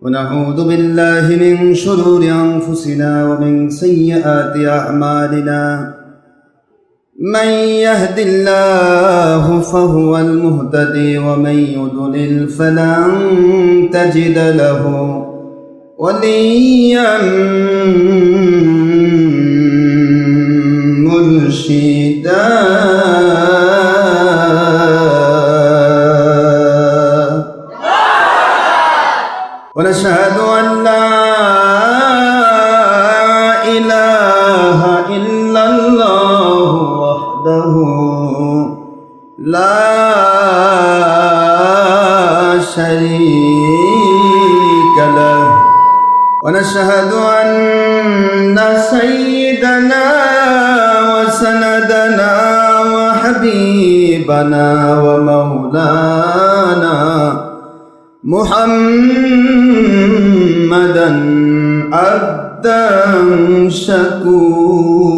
ونعوذ بالله من شرور أنفسنا ومن سيئات أعمالنا من يهد الله فهو المهتدي ومن يضلل فلن تجد له وليا مرشدا ونشهد أن لا إله إلا الله وحده لا شريك له ونشهد أن سيدنا وسندنا وحبيبنا ومولانا محمدا عبدا شكورا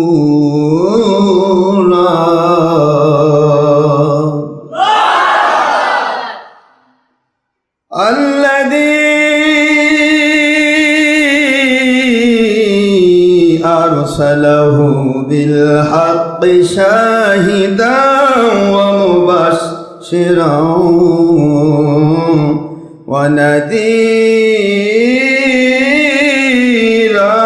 الذي أرسله بالحق شاهدا ومبشرا ونذيرا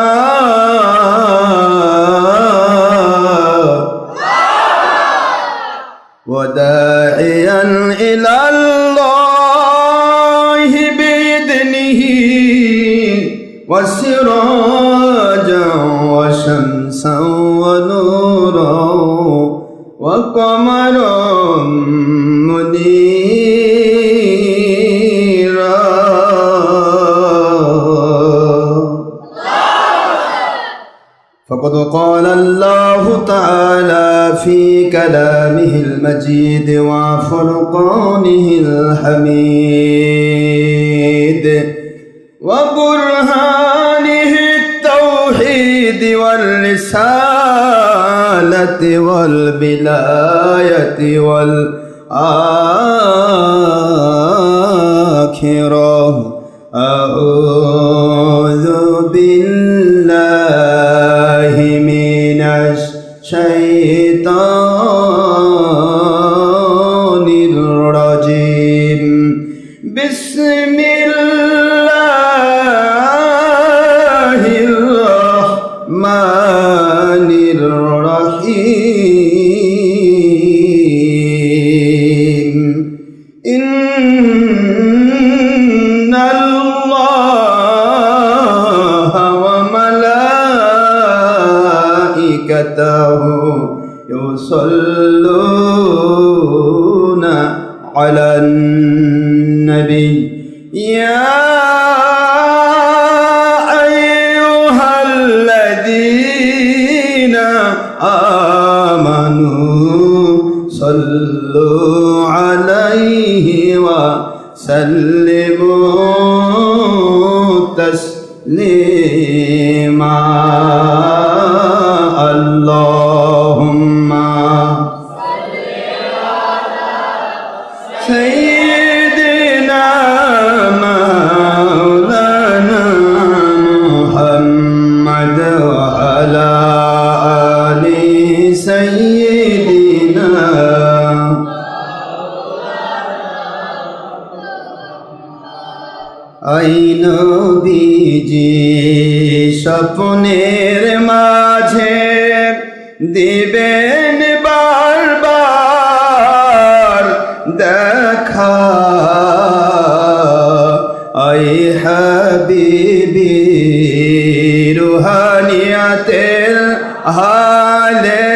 وداعيا إلى الله بإذنه وسراجا وشمسا ونورا وقمرا منيرا فقد قال الله تعالى في كلامه المجيد وفرقانه الحميد وبرهانه التوحيد والرسالة والبلاية والآخرة أعوذ بالله من الشيطان الرجيم بسم الله الرحمن الرحيم إن الله وملائكته يصلون على النبي يا أيها الذين آمنوا صلوا عليه وسلموا تسليما اللهم صل على سيدنا مولانا محمد وعلى آل سيدنا I নবীজি স্বপ্নের মাঝে দিবেন বারবার দেখা আই হাবিবি রুহানিয়াতের হালে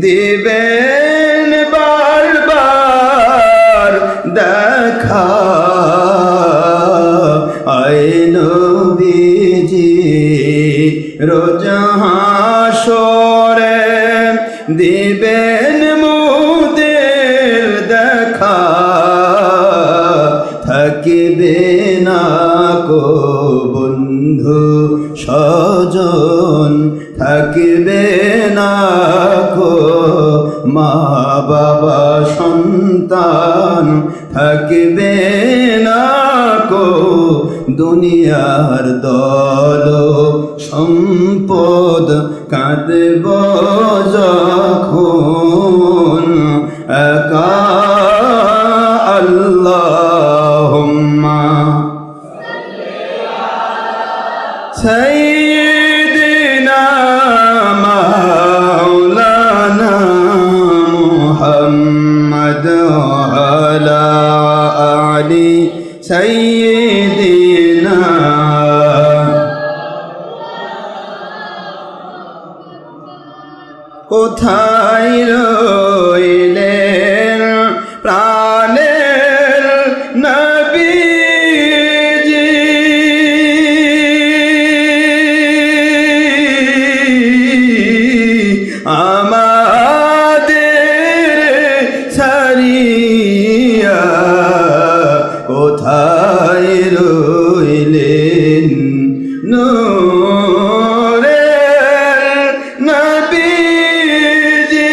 দিবেন বারবার দেখা আই নবীজি রোজ হাসরে দিবেন মুদের দেখা থাকিবে না কো বন্ধু স্বজন থাকিবে না কো মা বাবা সন্তান থাকিবে না কো দুনিয়ার দল সম্পদ কাঁদব যখন একা আল্লাহুম্মা সাইয়্যিদিনা মাওলানা মুহাম্মদ আলা আলি সাইয়্যিদিনা কোথায় রইলেন প্রাণের নবীজি আমাদের ছাড়িয়া কোথায় রইলেন নূরের নবীজি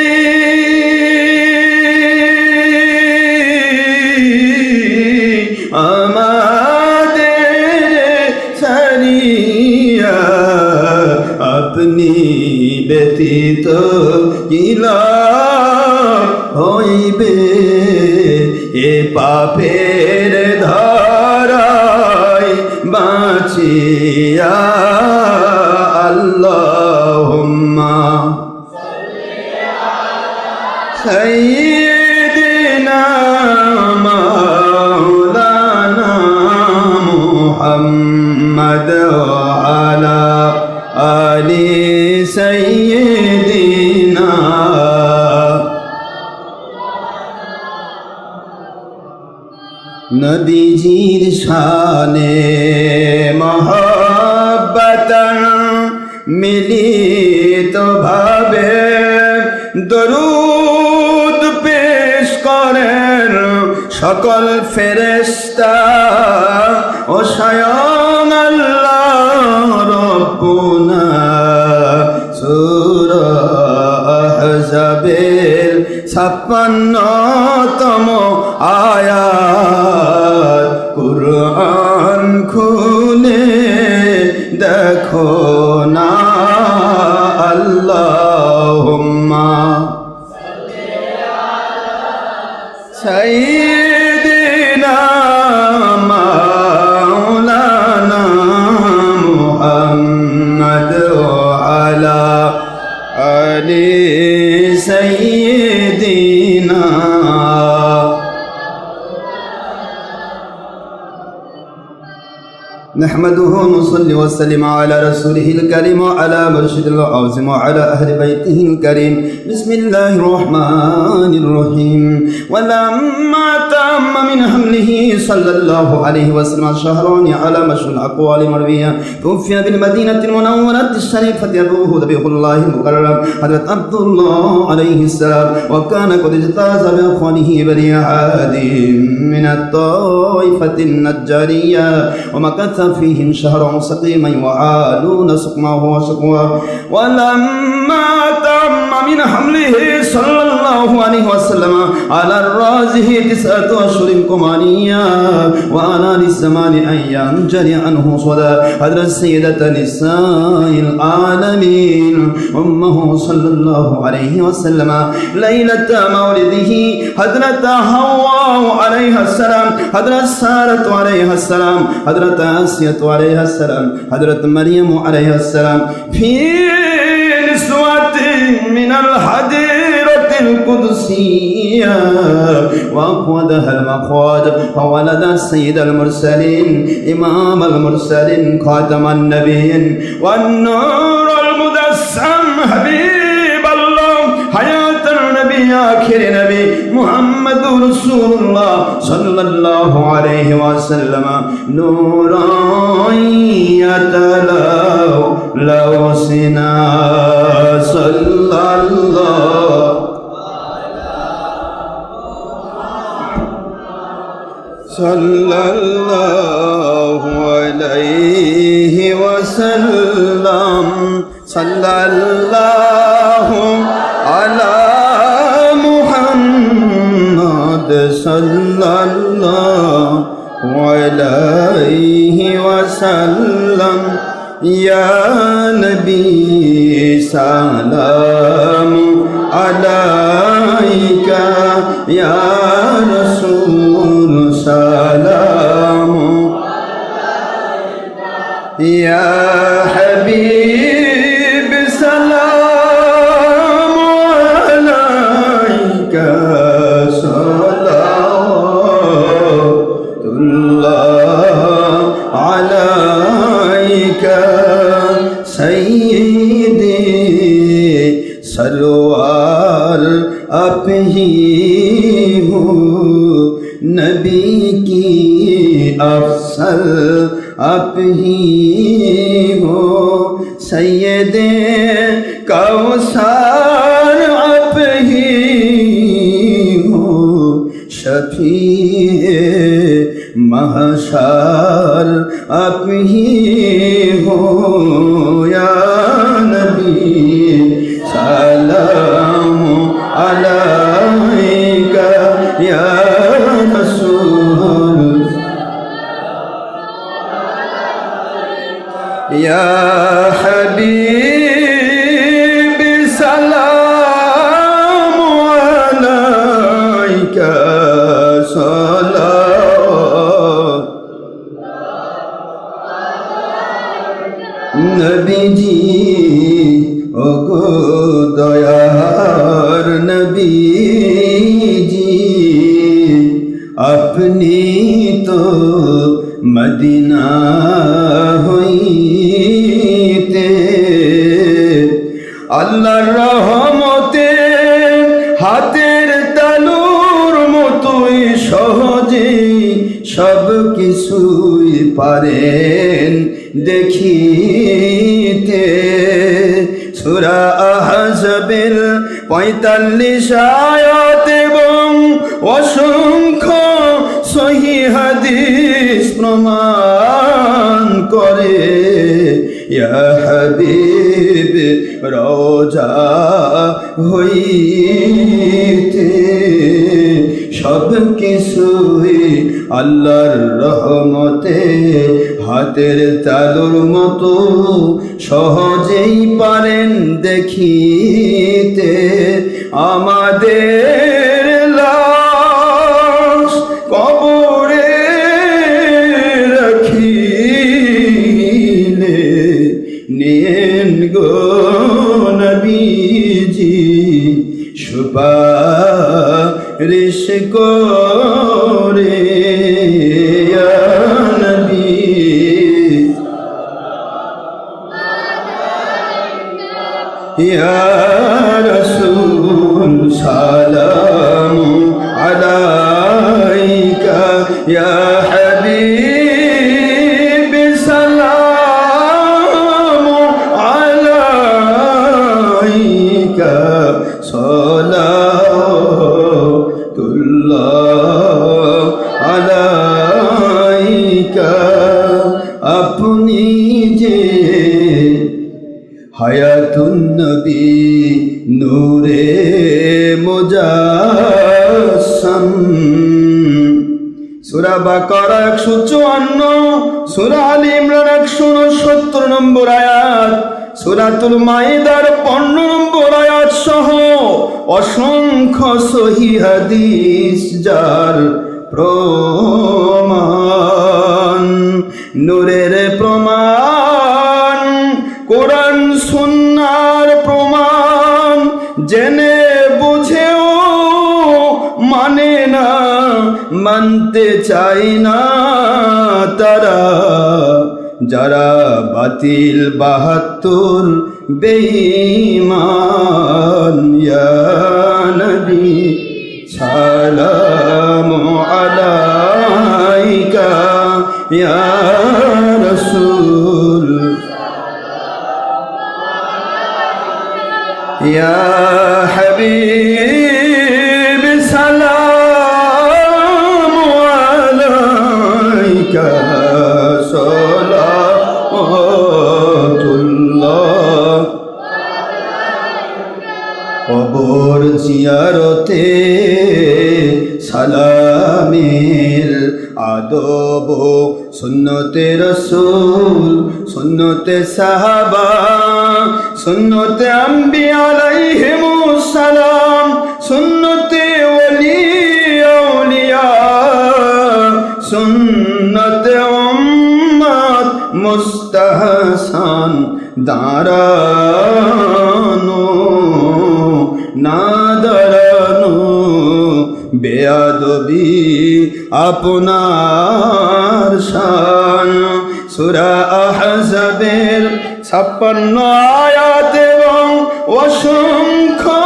আমাদের ছাড়িয়া আপনি ব্যতীত কিলা হইবে এ পাপের ধারায় বাঁচিয়া আল্লাহুম্মা সাইয়্যিদিনা মাওলানা মুহাম্মদ আলা আলি সাইয়্যিদিনা নবীজির শানে মহব্বতন মিলিত ভাবে দরুদ পেশ করেন সকল ফেরেশতা ও স্বয়ং আল্লাহ রব্বুনা সূরা আহজাবের 56তম আয়াত কুরআন খুলে দেখো না আল্লাহুম্মা সাইয়্যিদিনা মাওলানা মুহাম্মদ আলা আলি সাইয়্যিদিনা نحمده ونصلي وسلم على رسوله الكريم وعلى مرشد العظيم وعلى أهل بيته الكريم بسم الله الرحمن الرحيم ولما تم من حمله صلى الله عليه وسلم شهران على مشهور الأقوال مروية توفي بالمدينة المنورة الشريفة أبوه ذبيح الله المكرم حضرت عبد الله عليه السلام وكان قد اجتاز بأخوانه بني عادي من الطائفة النجارية ومكث فيهم شهرا سقيما يعادون سقمه وشقواه ولما تم من حمله صلى الله عليه وسلم على الرازه 9 أشهر كمانية وأنا للزمان أن ينجلي عنه صدى حضرة السيدة نساء العالمين أمه صلى الله عليه وسلم ليلة مولده حضرة حواء عليها السلام حضرة سارة عليها السلام حضرة آسية عليها السلام حضرة مريم عليها السلام في نسوة من الحديرة القدسية وأقودها المقود فولد السيد المرسلين إمام المرسلين خاتم النبيين والنور المدسم حبيب الله حياة النبي آخر نبي محمد رسول الله صلى الله عليه وسلم نورا يتلو لو سنا صلى الله صلى الله عليه وسلم صلى الله على محمد صلى الله عليه وسلم يا نبي سلام عليك يا رسول سلام يا حبيب سلام عليك صلوات الله عليك سيدي سرور आप ही हो नबी की अफसल आप ही हो सैयदे कौसर आप ही हो शफीए महशर आप ही हो या नबी सलाम अलैका या रसूल या हबीब सलाम अलैका सलाम नबी जी ओ गो दयार नबी जी अपनी तो मदीना হইতে আল্লাহর রহমতে হাতের তালুর মতোই সহজে সব কিছুই পারেন দেখিতে সূরা আহজাবের ৪৫ আয়াত এবং অসংখ্য সহিহ হাদিস প্রমাণ করে ইয়া হাবিব রওজা হইতে সব কিছুই আল্লাহর রহমতে হাতের তালুর মতো সহজেই পারেন দেখিতে আমাদের লাশ কবরে রাখিলে নেন গো নবীজি সুপারিশ করে ইয়া নবী ইয়া রাসূল সালাম আলাইকা ইয়া হাবিব সালাম আলাইকা সালাতুল্লাহ আলাইকা আপনি যে হায়াতুন নবী নূরে মুজাসসাম সূরা বাকারা ১৫৪ সূরা আলে ইমরান ১৬৯ নম্বর আয়াত সূরাতুল মাইদার ১৫ নম্বর আয়াত সহ অসংখ্য সহিহ হাদিস যার প্রমাণ নূরের প্রমাণ কোরআন সুন্নাহর প্রমাণ জেনে বুঝেও মানে না মানতে চায় না তারা যারা বাতিল ৭২ বেঈমান ইয়া নবী সালাম আলাইকা ইয়া রাসূল ইয়া হাবিব সালাম আলাইকা সালাতুল্লাহ কবর জিয়ারতে সালামের আদব সুন্নত সুন্নতে রসূল, সুন্নতে সাহাবা, সুন্নতে আম্বিয়া আলাইহিমুস সালাম, সুন্নতে ওলি আউলিয়া, সুন্নতে উম্মত মুস্তাহসান, দাঁড়ানো না দাঁড়ানো, বেয়াদবি আপনার শান। সূরা আহজাবের 56 আয়াত এবং অসংখ্য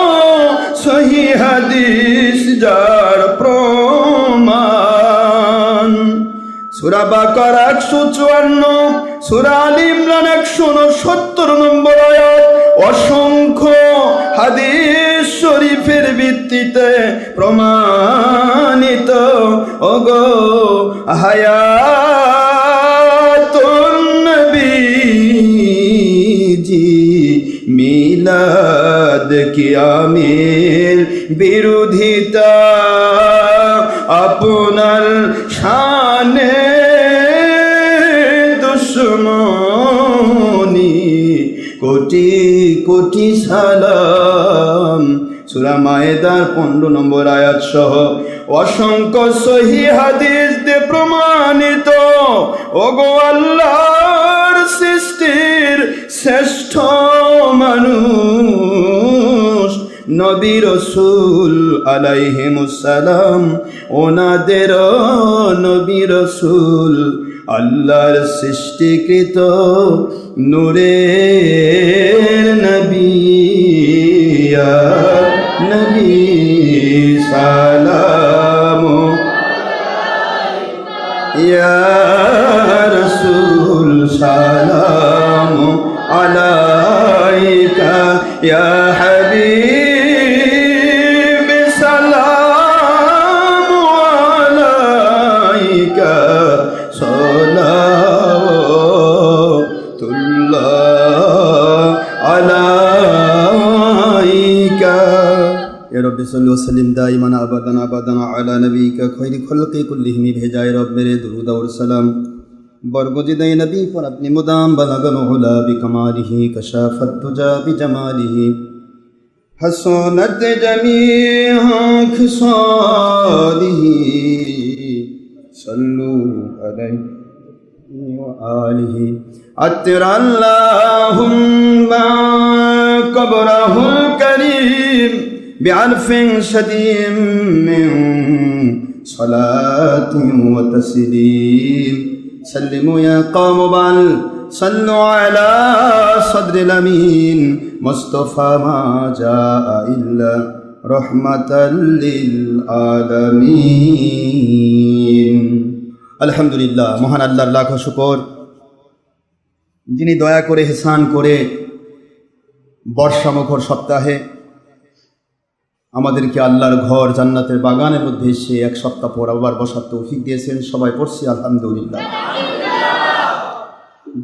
সহিহ হাদিস যার প্রমাণ। সূরা বাকারা 154, সূরা আলে ইমরান 169 নম্বর আয়াত, অসংখ্য হাদিস শরীফের ভিত্তিতে প্রমাণিত। ওগো হায়াতুন নবীজি, মিলাদ কিয়ামের বিরোধিতা, আপনার শানে দুশ্মনী, কোটি কোটি সালাম। সূরা মায়েদার 15 নম্বর আয়াত সহ অসংখ্য সহিহ হাদিস দিয়ে প্রমাণিত। ওগো আল্লাহর সৃষ্টির শ্রেষ্ঠ মানুষ নবী রাসূল আলাইহিমুস সালাম, ওনাদের নবী রাসূল আল্লাহর সৃষ্টিকৃত নূরের নবী। ইয়া নবী সালাম আলাইকা, ইয়া রাসূল সালাম আলাইকা, ইয়া হাবিব সালাম আলাইকা, সালাতুল্লাহ আলাইকা। ইয়া রব্বি সাল্লি ওয়া সাল্লিম দাইমান আবাদান আবাদান আলা নবিকা খায়রি খলকি কুল্লিহিম। ভেজায় রব্বের দুরূদ और सलाम बरगुज़िदे नबी पर अपनी मुदाम बलगल उला बिकमालिही, कशाफत दुजा बिजमालिही, हसनत जमीअ खिसालिही, सल्लू अलैहि व आलिही। अत्तरल्लाहुम्मा क़ब्रहुल करीम बिअल्फिन शदीम मिन सलातिन व तस्लीम। सल्लिमु या कौम बल सल्लु अला सद्रिल अमीन, मुस्तफा मा जाअ इल्ला रहमतल लिल आलमीन। আলহামদুলিল্লাহ, মহান আল্লাহর লাখো শুকর, যিনি দয়া করে হেসান করে বর্ষামুখর সপ্তাহে আমাদেরকে আল্লাহর ঘর জান্নাতের বাগানের মধ্যে এসে এক সপ্তাহ পর আবার বসার তৌফিক দিয়েছেন। সবাই পড়ছি আলহামদুলিল্লাহ।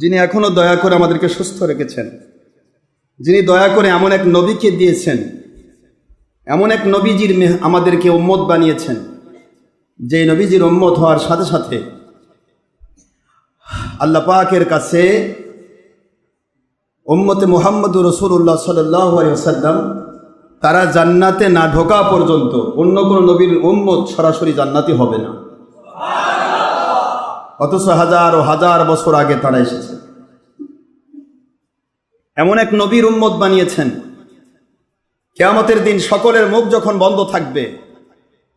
যিনি এখনো দয়া করে আমাদেরকে সুস্থ রেখেছেন, যিনি দয়া করে এমন এক নবীকে দিয়েছেন, এমন এক নবীজির আমাদেরকে উম্মত বানিয়েছেন, যে নবীজির উম্মত হওয়ার সাথে সাথে আল্লাহ পাকের কাছে উম্মতে মুহাম্মদুর রাসূলুল্লাহ সাল্লাল্লাহু আলাইহি ওয়াসাল্লাম তারা জান্নাতে না ঢোকা পর্যন্ত অন্য কোনো নবীর উম্মত সরাসরি জান্নাতি হবে না। অথচ হাজার ও হাজার বছর আগে তারা এসেছে। এমন এক নবীর উম্মত বানিয়েছেন, কিয়ামতের দিন সকলের মুখ যখন বন্ধ থাকবে,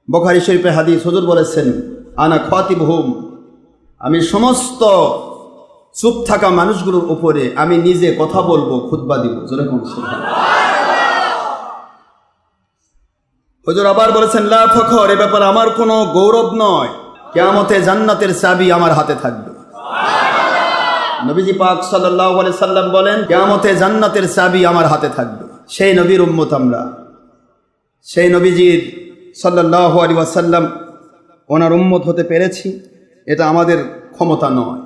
বুখারী শরীফে হাদিস, হুজুর বলেছেন আনা খাতিবুহুম, আমি সমস্ত চুপ থাকা মানুষগুলোর উপরে আমি নিজে কথা বলবো, খুতবা দিব। জোরে কোন সুবহানাল্লাহ। হুজুর আবার বলেছেন লা ফখর, এ ব্যাপারে আমার কোনো গৌরব নয়, কিয়ামতে জান্নাতের চাবি আমার হাতে থাকবে। নবীজি পাক সাল্লাল্লাহু আলাইহি সাল্লাম বলেন কিয়ামতে জান্নাতের চাবি আমার হাতে থাকবে। সেই নবীর উম্মত আমরা, সেই নবীজির সাল্লাল্লাহু আলাইহি ওয়াসাল্লাম ওনার উম্মত হতে পেরেছি। এটা আমাদের ক্ষমতা নয়,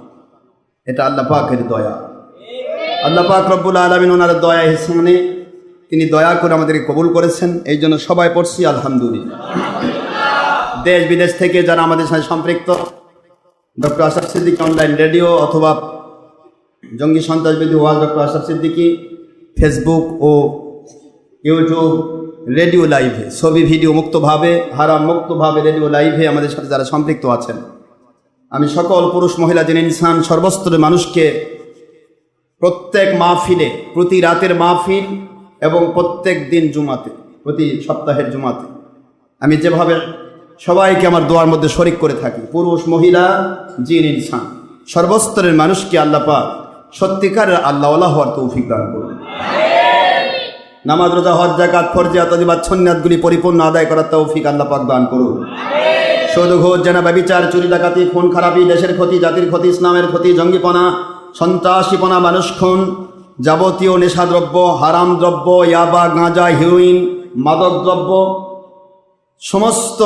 এটা আল্লাহ পাকের দয়া। আল্লাহ পাক রব্বুল আলামিন ওনার দয়া হিসানে তিনি দয়া করে আমাদেরকে কবুল করেছেন। এই জন্য সবাই পড়ছি আলহামদুলিল্লাহ। দেশ বিদেশ থেকে যারা আমাদের সাথে সম্পৃক্ত, doctor Ashraf Siddiqui online radio অথবা জঙ্গি সন্ত্রাসবাদী ওয়াজ ডক্টর আশরাফ সিদ্দিকী, ফেসবুক ও ইউটিউব রেডিও লাইভে, ছবি ভিডিও মুক্তভাবে, হারাম মুক্তভাবে রেডিও লাইভে আমাদের সাথে যারা সম্পৃক্ত আছেন, আমি সকল পুরুষ মহিলা জিন ইনসান সর্বস্তরের মানুষকে প্রত্যেক মাহফিলে, প্রতি রাতের মাহফিল এবং প্রত্যেক দিন জুমাতে, প্রতি সপ্তাহের জুমাতে আমি যেভাবে সবাইকে আমার দোয়ার মধ্যে শরিক করে থাকি, পুরুষ মহিলা জিন ইনসান সর্বস্তরের মানুষকে আল্লাহ পাক সত্যিকারের আল্লাহওয়ালা হওয়ার তৌফিক দান করুন। নামাজ, রোজা, হজ, যাকাত, ফরজিয়াত, ওয়াজিবাত, সুন্নাতগুলি পরিপূর্ণ আদায় করার তৌফিক আল্লাহ পাক দান করুন। সুদ, ঘুষ, জেনা, ব্যভিচার, চুরি, ডাকাতি, খুন খারাপি, দেশের ক্ষতি, জাতির ক্ষতি, ইসলামের ক্ষতি, জঙ্গিপনা, সন্ত্রাসীপনা, মানুষ খুন, যাবতীয় নেশাদ্রব্য, হারাম দ্রব্য, ইয়াবা, গাঁজা, হিরোইন, মাদক দ্রব্য, সমস্ত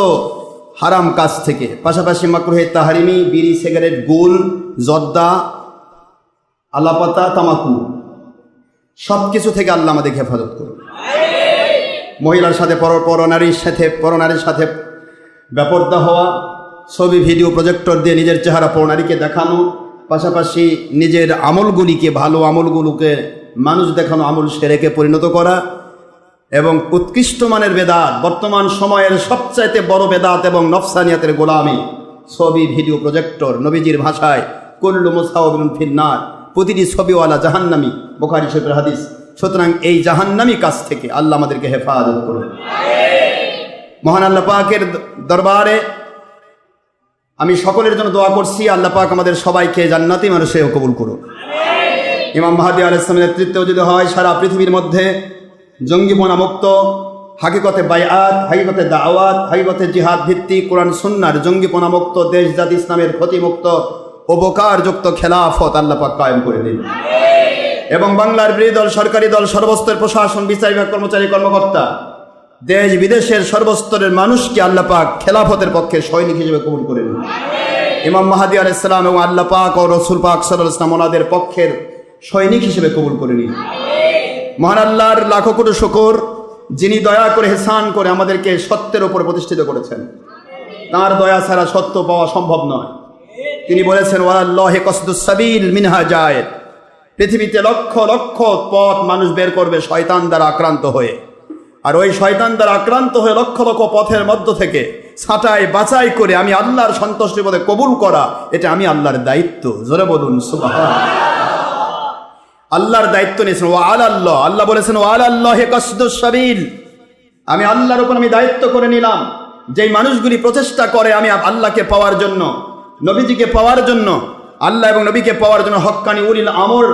হারাম কাজ থেকে, পাশাপাশি মাকরুহে তাহরিমি, বিড়ি, সিগারেট, গুল, জর্দা, আলাপাতা, তামাকু, সব কিছু থেকে আল্লাহ আমাদেরকে হেফাজত করুন। মহিলার সাথে পরনারীর সাথে বেপরদা হওয়া, ছবি ভিডিও প্রজেক্টর দিয়ে নিজের চেহারা পরনারীকে দেখানো, পাশাপাশি নিজের আমলগুলিকে, ভালো আমলগুলোকে মানুষ দেখানো আমল সেরেকে পরিণত করা, এবং উৎকৃষ্ট মানের বেদাত, বর্তমান সময়ের সবচাইতে বড় বেদাত এবং নফসানিয়াতের গোলামি, ছবি ভিডিও প্রজেক্টর, নবীজির ভাষায় কুল্লু মুসাওয়াবিন ফিন্নার, প্রতিটি ছবিওয়ালা জাহান্নামী, বুখারী শরীফের হাদিস। সুতরাং এই জাহান্নামী কাজ থেকে আল্লাহ আমাদেরকে হেফাজত করুন। মহান আল্লাহ পাকের দরবারে আমি সকলের জন্য দোয়া করছি, আল্লাহ পাক আমাদের সবাইকে জান্নাতি মানুষে কবুল করুন। ইমাম মাহদী আলাইহিস সালামের নেতৃত্বে যদি হয় সারা পৃথিবীর মধ্যে জঙ্গিপনা মুক্ত, হাকিকতে বায়াত, হাকিকতে দাওয়াত, হাকিকতে জিহাদ ভিত্তিক কোরআন সুন্নাহর জঙ্গিপনা মুক্ত দেশ জাতি ইসলামের ক্ষতিমুক্ত উপকারযুক্ত খেলাফত আল্লাহ পাক কায়েম করে দিন। এবং বাংলার বিরোধী দল, সরকারি দল, সর্বস্তরের প্রশাসন, বিচার বিভাগ, কর্মচারী, কর্মকর্তা, দেশ বিদেশের সর্বস্তরের মানুষকে আল্লাহ পাক খেলাফতের পক্ষে সৈনিক হিসেবে কবুল করে নিন। ইমাম মাহদী আলাইহিস সালাম এবং আল্লাহ পাক ও রাসূল পাক সাল্লাল্লাহু আলাইহি ওয়াসাল্লাম ওনাদের পক্ষের সৈনিক হিসেবে কবুল করে নিন। মহান আল্লাহর লাখো কোটি শুকর, যিনি দয়া করে হেসান করে আমাদেরকে সত্যের উপর প্রতিষ্ঠিত করেছেন। তাঁর দয়া ছাড়া সত্য পাওয়া সম্ভব নয়। তিনি বলেছেন, ওয়াল্লাহি কসদুস সাবিল মিনহা জায়েদ, পৃথিবীতে লক্ষ লক্ষ পথ মানুষ বের করবে শয়তান দ্বারা আক্রান্ত হয়ে, আর ওই শয়তান দ্বারা আক্রান্ত হয়ে লক্ষ লক্ষ পথের মধ্য থেকে ছাঁটাই বাছাই করে আমি আল্লাহর সন্তুষ্টি পদে কবুল করা, এটা আমি আল্লাহর দায়িত্ব। জোরে বলুন সুবহানাল্লাহ। আল্লাহর দায়িত্ব নিয়েছেন, ওয়া আলাল্লাহ, আল্লাহ বলেছেন ওয়া আলাল্লাহি কসদুস সাবিল, আমি আল্লাহর উপর আমি দায়িত্ব করে নিলাম। যেই মানুষগুলি প্রচেষ্টা করে আমি আল্লাহকে পাওয়ার জন্য, নবীজিকে পাওয়ার জন্য, আল্লাহ এবং নবীকে পাওয়ার জন্য, হক্কানি উলিল আমর,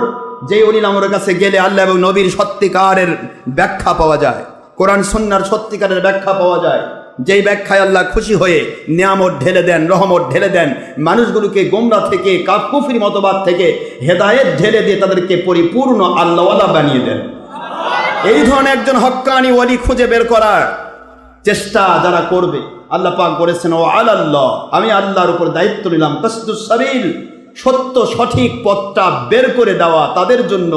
যেই উলিল আমরের কাছে গেলে আল্লাহ এবং নবীর সত্যিকারের ব্যাখ্যা পাওয়া যায়, কোরআন সুন্নাহর সত্যিকারের ব্যাখ্যা পাওয়া যায়, যেই ব্যাখ্যায় আল্লাহ খুশি হয়ে নিয়ামত ঢেলে দেন, রহমত ঢেলে দেন, মানুষগুলোকে গোমরা থেকে, কুফরি মতবাদ থেকে হেদায়েত ঢেলে দিয়ে তাদেরকে পরিপূর্ণ আল্লাহওয়ালা বানিয়ে দেন। এই ধরনের একজন হক্কানি ওয়ালি খুঁজে বের করার চেষ্টা যারা করবে, আল্লাহ পাক বলেছেন ও আলাল্লাহ, আমি আল্লাহর উপর দায়িত্ব নিলাম কসদুস সাবিল, সত্য সঠিক পথটা বের করে দেওয়া তাদের জন্য,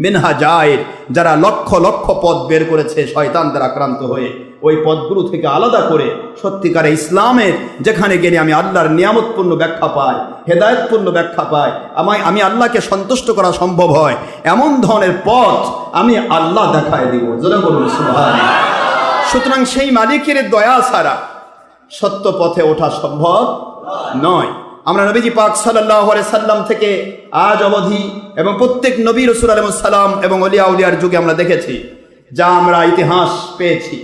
মিনহা জায়েদ, যারা লক্ষ লক্ষ পথ বের করেছে শয়তান দ্বারা আক্রান্ত হয়ে, ওই পথগুলো থেকে আলাদা করে সত্যিকারে ইসলামের যেখানে গেলে আমি আল্লাহর নিয়ামতপূর্ণ ব্যাখ্যা পাই, হেদায়েতপূর্ণ ব্যাখ্যা পাই, আমি আল্লাহকে সন্তুষ্ট করা সম্ভব হয়, এমন ধরনের পথ আমি আল্লাহ দেখায় দিব। জোরে বলুন সুবহানাল্লাহ। সুতরাং সেই মালিকের দয়া ছাড়া সত্য পথে ওঠা সম্ভব নয়। আমরা নবীজি পাক সাল্লাল্লাহু আলাইহি সাল্লাম থেকে আজ অবধি এবং প্রত্যেক নবী রাসূল আলাইহিস সালাম এবং ওলিয়া উলিয়ার যুগে আমরা দেখেছি, যা আমরা ইতিহাস পেয়েছি,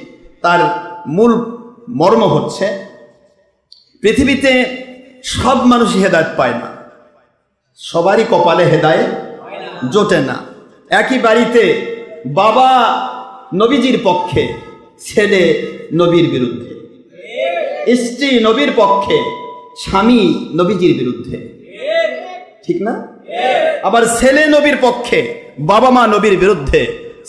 তার মূল মর্ম হচ্ছে পৃথিবীতে সব মানুষই হেদায়েত পায় না, সবারই কপালে হেদায়েত জোটে না। একই বাড়িতে বাবা নবীজির পক্ষে, ছেলে নবীর বিরুদ্ধে, স্ত্রী নবীর পক্ষে, স্বামী নবীজির বিরুদ্ধে, ঠিক না? আবার ছেলে নবীর পক্ষে, বাবা মা নবীর বিরুদ্ধে,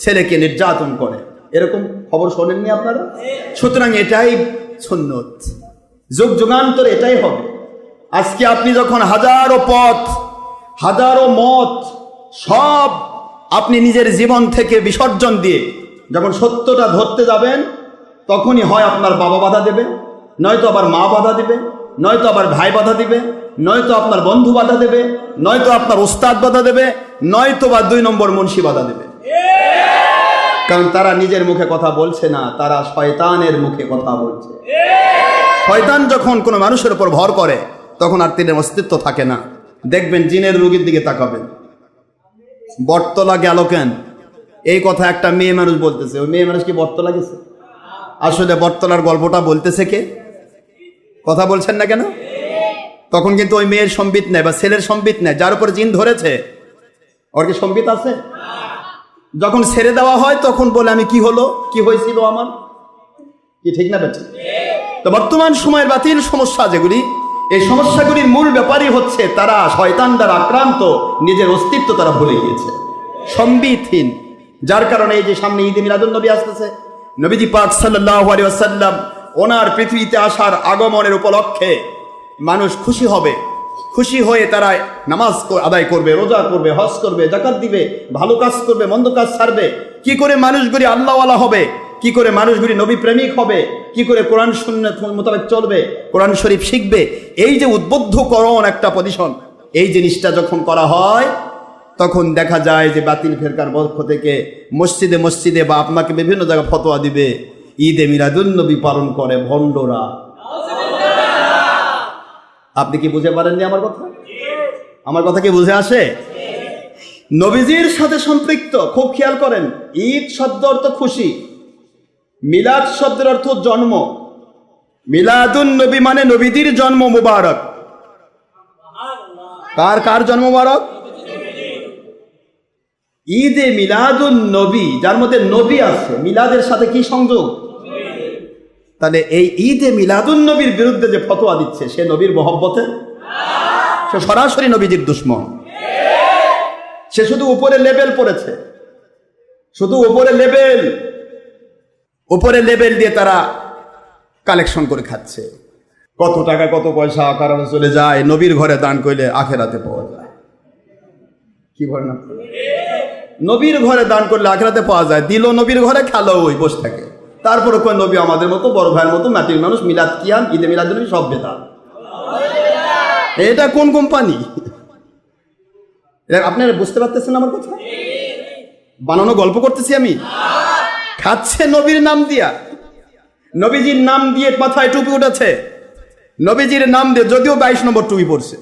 ছেলেকে নির্যাতন করে, এরকম খবর শোনেননি আপনারা? সুতরাং এটাই সুন্নত, যুগ যুগান্তর এটাই হবে। আজকে আপনি যখন হাজারো পথ, হাজারো মত সব আপনি নিজের জীবন থেকে বিসর্জন দিয়ে যখন সত্যটা ধরতে যাবেন, তখনই হয় আপনার বাবা বাধা দেবে, নয়তো আবার মা বাধা দেবে, নয়তো আবার ভাই বাধা দিবে, নয়তো আপনার বন্ধু বাধা দেবে, নয়তো আপনার উস্তাদ বাধা দেবে, নয়তো বা 2 নম্বর মুন্সি বাধা দেবে। কারণ তারা নিজের মুখে কথা বলছে না, তারা শয়তানের মুখে কথা বলছে। শয়তান যখন কোনো মানুষের উপর ভর করে তখন আর তিনি অস্তিত্ব থাকে না। দেখবেন জিনের রোগীর দিকে তাকাবেন, বটতলা গেল কেন, এই কথা একটা মেয়ে মানুষ বলতেছে। ওই মেয়ে মানুষ কি বটতলা গেছে? আসলে বটতলার গল্পটা বলতেছে কে? কথা বলছেন না কেন? তখন কিন্তু ওই মেয়ের সম্বিত নেই বা ছেলের সম্বিত নেই, যার উপর জিন ধরেছে ওর কি সম্বিত আছে? যখন ছেড়ে দেওয়া হয় তখন বলে আমি কি হলো, কি হয়েছিল আমার, কি ঠিক না বেঠিক? তো বর্তমান সময়ের বাতিল সমস্যা যেগুলি, এই সমস্যাগুলির মূল ব্যাপারই হচ্ছে তারা শয়তান দ্বারা আক্রান্ত, নিজের অস্তিত্ব তারা ভুলে গিয়েছে, সম্বিতহীন। যার কারণে এই যে সামনে ঈদে মিলাদুন নবী আসতেছে, নবীজি পাক সাল্লাল্লাহু আলাইহি ওয়াসাল্লাম ওনার পৃথিবীতে আসার আগমনের উপলক্ষে মানুষ খুশি হবে, খুশি হয়ে তারা নামাজ আদায় করবে, রোজা করবে, হজ করবে, যাকাত দিবে, ভালো কাজ করবে, মন্দ কাজ ছাড়বে। কি করে মানুষগুলি আল্লাহওয়ালা হবে, কি করে মানুষগুলি নবী প্রেমিক হবে, কি করে কোরআন সুন্নাত মোতাবেক চলবে, কোরআন শরীফ শিখবে, এই যে উদ্বুদ্ধকরণ একটা পজিশন, এই জিনিসটা যখন করা হয় তখন দেখা যায় যে বাতিল ফেরকার পক্ষ থেকে মসজিদে মসজিদে বা আপনাকে বিভিন্ন জায়গায় ফতোয়া দিবে, ঈদে মিলাদুন নবী পালন করে ভণ্ডরা। আপনি কি বুঝে পারেননি আমার কথা? আমার কথা কি বুঝে আসে? নবীজির সাথে সম্পৃক্ত, খুব খেয়াল করেন, ঈদ শব্দ অর্থ খুশি, মিলাদ শব্দের অর্থ জন্ম, মিলাদুন নবী মানে নবীজির জন্ম মুবারক। কার কার জন্ম মুবারক? ঈদে মিলাদুন নবী, যার মধ্যে নবী আছে, মিলাদের সাথে কি সংযোগ? তাহলে এই ঈদে মিলাদুন নবীর বিরুদ্ধে যে ফতোয়া দিচ্ছে সে নবীর মহব্বতে, সে সরাসরি নবীজির দুশমন। সে শুধু উপরে লেবেল পড়েছে, শুধু উপরে লেবেল দিয়ে তারা কালেকশন করে খাচ্ছে। কত টাকা কত পয়সা কারণে চলে যায়, নবীর ঘরে দান করলে আখেরাতে পাওয়া যায়। কি বলেন আপনি? নবীর ঘরে দান করলে আখেরাতে পাওয়া যায়, দিল নবীর ঘরে, খেলো ওই বসে থাকে। তারপরে কয় নবী আমাদের মতো বড় ভাইয়ের মতো মাটির মানুষ, মিলাদ কিয়াম, ঈদে মিলাদ নবী সব বেদাত। এটা কোন কোম্পানি? আপনারা বুঝতে পারতেছেন আমার কথা? বানানো গল্প করতেছি আমি? খাচ্ছে নবীর নাম দিয়া, নবীজির নাম দিয়ে মাথায় টুপি উঠেছে, নবীজির নাম দিয়ে, যদিও 22 নম্বর টুপি পড়ছে,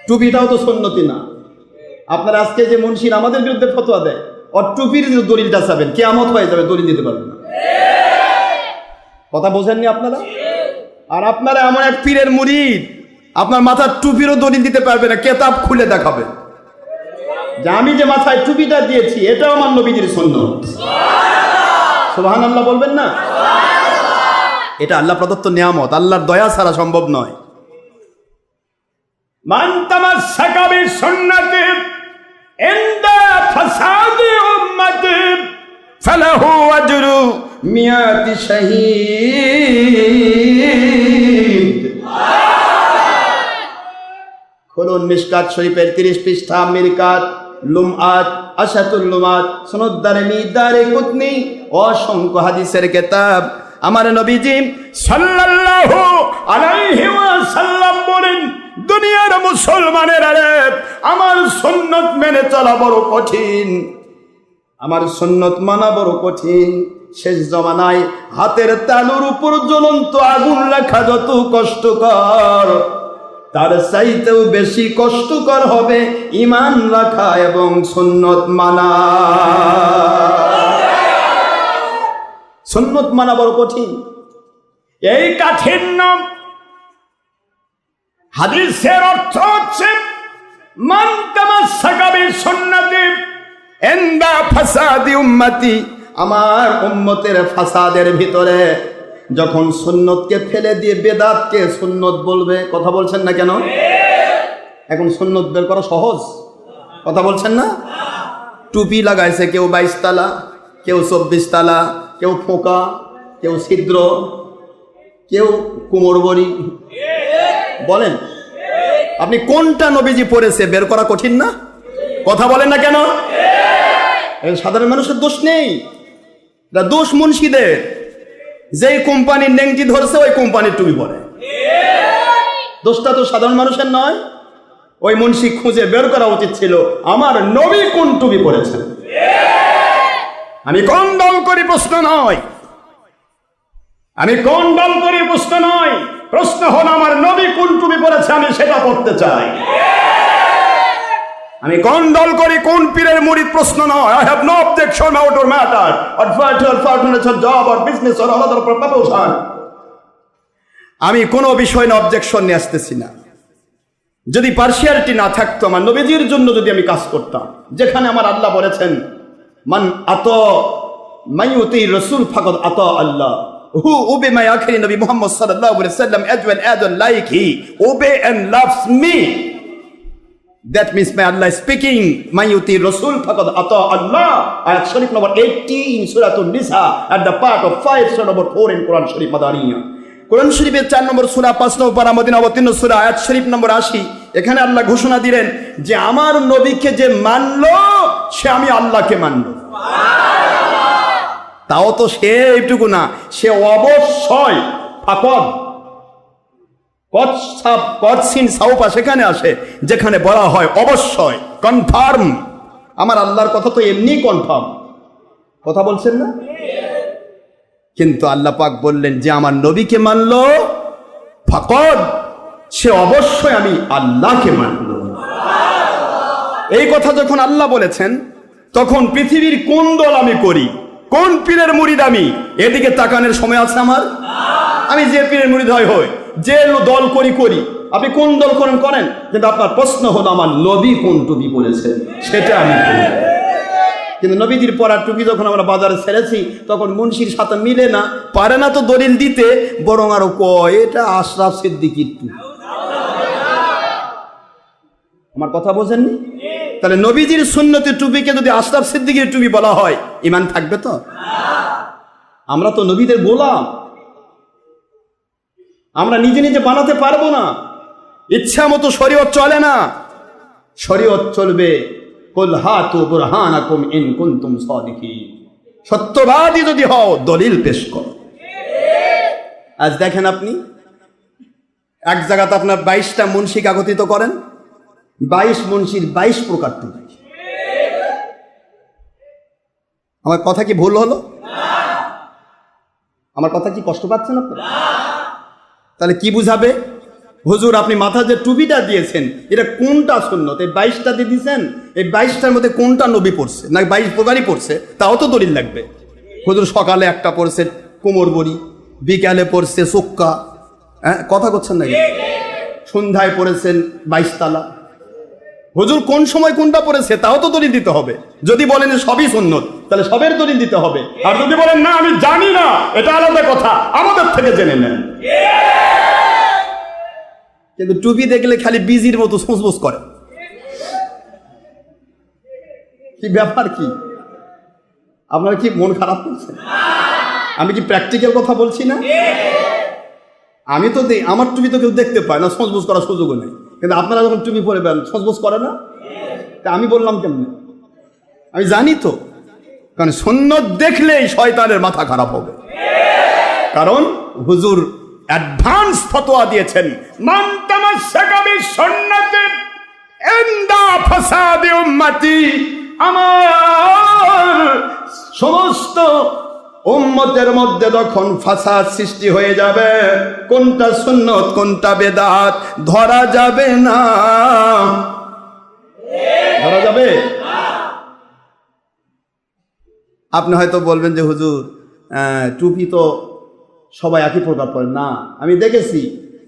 টুপিটাও তো সুন্নতি না। আপনারা আজকে যে মুন্সির আমাদের বিরুদ্ধে ফতোয়া দেয়, ওর টুপির দলিলটা চাবেন, কিয়ামত হয়ে যাবে, দলিল দিতে পারবেন না। কথা বোঝেননি আপনারা? আর আপনারা এমন এক পীরের মুরিদ, আপনার মাথার টুপিরও দলিল দিতে পারবে না, কেতাব খুলে দেখাবে যে আমি যে মাথায় টুপিটা দিয়েছি এটাও আমার নবীজির সুন্নাত। সুবহানাল্লাহ বলবেন না? এটা আল্লাহ প্রদত্ত নিয়ামত, আল্লাহর দয়া ছাড়া সম্ভব নয়। মান তামাসসাকা বিসুন্নতি ইনদা ফাসাদি উম্মতি ফালাহু আজরু মিয়াতি শাহীদ। খুলুন মিশকাত শরীফের 30 পৃষ্ঠা, মিরকাত, লুমআত, আশাতুল লুমাত, সুনাদ দারমি, দারে কুতনি, অসংখ্য হাদিসের কিতাব। আমার নবীজি সাল্লাল্লাহু আলাইহি ওয়াসাল্লাম বলেন, দুনিয়ার মুসলমানেরা রে, আমার সুন্নত মেনে চলা বড় কঠিন, আমার সুন্নত মানা বড় কঠিন। শেষ জমানায় হাতের তালুর উপর জ্বলন্ত আগুন রাখা যত কষ্টকর, তার চাইতেও বেশি কষ্টকর হবে ঈমান রাখা এবং সুন্নত মানা। সুন্নত মানা বড় কঠিন। এই কাঠিন্য হাদিসের অর্থ হচ্ছে মান তামাসসাকা বিসুন্নতি ইনদা ফাসাদি উম্মতি, আমার উম্মতের ফাসাদের ভিতরে যখন সুন্নতকে ফেলে দিয়ে বেদাতকে সুন্নত বলবে। কথা বলছেন না কেন? এখন সুন্নত বের করা সহজ, কথা বলছেন না? টুপি লাগাইছে কেউ 22 তালা, কেউ 24 তালা, কেউ ফোঁকা, কেউ ছিদ্র, কেউ কোমর বড়ি। বলেন আপনি কোনটা নবীজি পড়েছে বের করা কঠিন না? কথা বলেন না কেন? সাধারণ মানুষের দোষ নেই, এটা দোষ মুন্সিদের। যেই কোম্পানির নেংটি ধরছে ওই কোম্পানির টুপি পরে। দোষটা তো সাধারণ মানুষের নয়। ওই মুন্সি খুঁজে বের করা উচিত ছিল আমার নবী কোন টুপি পরেছেন। আমি কোন দল করি প্রশ্ন নয়, আমি কোন দল করি প্রশ্ন নয়, প্রশ্ন হল আমার নবী কোন টুপি পরেছে আমি সেটা পড়তে চাই। আমি কোন দল করি কোন পীরের মুরিদ প্রশ্ন নয়। I have no objection about your matter or for job or business or other proposition. আমি কোনো বিষয় না অবজেকশন নিয়ে আসতেছি না। যদি পার্সিয়ালিটি না থাকতো, আমার নবীজির জন্য যদি আমি কাজ করতাম, যেখানে আমার আল্লাহ বলেছেন মান আতা মাইয়ুতি রাসূল ফাকাদ আতা আল্লাহ, who obey my akhiri Nabi Muhammad sallallahu alaihi wasallam as well as like he obey and loves me, that means my Allah is speaking mayyuti rasul faqad ata Allah. Ayat Sharif number 18 Surah An-Nisa at the part of 5 Surah number 4 in Quran Sharif Madaniyah. কোরআন শরীফের 4 নম্বর সূরা 5 নম্বর পারা Medina অবতীর্ণ সূরা আয়াত শরীফ নম্বর 80, এখানে আল্লাহ ঘোষণা দিলেন যে আমার নবীকে যে মানলো সে আমি আল্লাহকে মানলো। তাও তো সে এইটুকু না, সে অবশ্যই ফাকদ কদসিন সাউপা সেখানে আসে যেখানে বলা হয় অবশ্যই কনফার্ম। আমার আল্লাহর কথা তো এমনি কনফার্ম, কথা বলছেন না? কিন্তু আল্লাহ পাক বললেন যে আমার নবীকে মানলো ফাকদ, সে অবশ্যই আমি আল্লাহকে মানলো। এই কথা যখন আল্লাহ বলেছেন তখন পৃথিবীর কোন দল আমি করি, কোন পীরের মুরিদ আমি, এদিকে তাকানোর সময় আছে আমার? আমি যে পীরের মুরিদ হয় যে দল করি, আপনি কোন দল করেন, কিন্তু আপনার প্রশ্ন হলো আমার নবী কোন টুপি পরেছেন সেটা আমি করি। কিন্তু নবীজির পরার টুপি যখন আমরা বাজারে ছেড়েছি তখন মুন্সির সাথে মিলে না, পারে না তো দলিল দিতে, বরং আরো কয় এটা আশরাফ সিদ্দিকীর টুপি। আমার কথা বোঝেননি? তাহলে নবীজির সুন্নতের টুপিকে যদি আশরাফ সিদ্দিকীর টুপি বলা হয়, ঈমান থাকবে তো? আমরা তো নবীদের গোলাম, আমরা নিজে নিজে বানাতে পারবো না, ইচ্ছা মতো শরীয়ত চলে না। শরীয়ত চলবে কুল হাতু বুরহানাকুম ইন কুনতুম সাদিকিন, সত্যবাদী যদি হও দলিল পেশ করো। আজ দেখেন আপনি এক জায়গাতে আপনার 22টা মুন্সি কাগতিত করেন, 22 মুন্সির 22 প্রকার টুপি। আমার কথা কি ভুল হলো? আমার কথা কি কষ্ট পাচ্ছেন আপনারা? তাহলে কি বুঝাবে? হুজুর আপনি মাথা যে টুপিটা দিয়েছেন এটা কোনটা সুন্নত? এই 22টা দিয়ে দিয়েছেন, এই 22টার মধ্যে কোনটা নবী পড়ছে না 22 প্রকারই পড়ছে, তাও তো দলিল লাগবে। হুজুর সকালে একটা পড়ছে কোমর বড়ি, বিকালে পড়ছে চোক্কা, হ্যাঁ কথা করছেন নাকি? সন্ধ্যায় পড়েছেন 22 তালা। হুজুর কোন সময় কোনটা পড়েছে তাও তো দলিল দিতে হবে। যদি বলেন সবই সুন্নত তাহলে সবের দলিল দিতে হবে, আর যদি বলেন না আমি জানি না, এটা আলাদা কথা, আমাদের থেকে জেনে নেন। কিন্তু টুপি দেখলে খালি বিজির মতো সুসবুস করে, কি ব্যাপার? কি আপনার কি মন খারাপ করছে? আমি কি প্র্যাকটিক্যাল কথা বলছি না? আমি তো আমার টুপি তো কেউ দেখতে পায় না, সুসবুস করার সুযোগও নেই, কিন্তু আপনারা যখন টুপি পরে বেন সুসবুস করে না, তা আমি বললাম কেমনে? আমি জানি তো, কারণ সুন্নত দেখলেই শয়তানের মাথা খারাপ হবে। কারণ হুজুর অ্যাডভান্স ফতোয়া দিয়েছেন মান তামাসসাকা বিসুন্নতি ইনদা ফাসাদি উম্মতি, আমার সমস্ত উম্মতের মধ্যে যখন ফাসাদ সৃষ্টি হয়ে যাবে, কোনটা সুন্নত কোনটা বেদাত ধরা যাবে না। ধরা যাবে? আপনি হয়তো বলবেন যে হুজুর টুপি তো সবাই একই প্রকার পড়েন না। আমি দেখেছি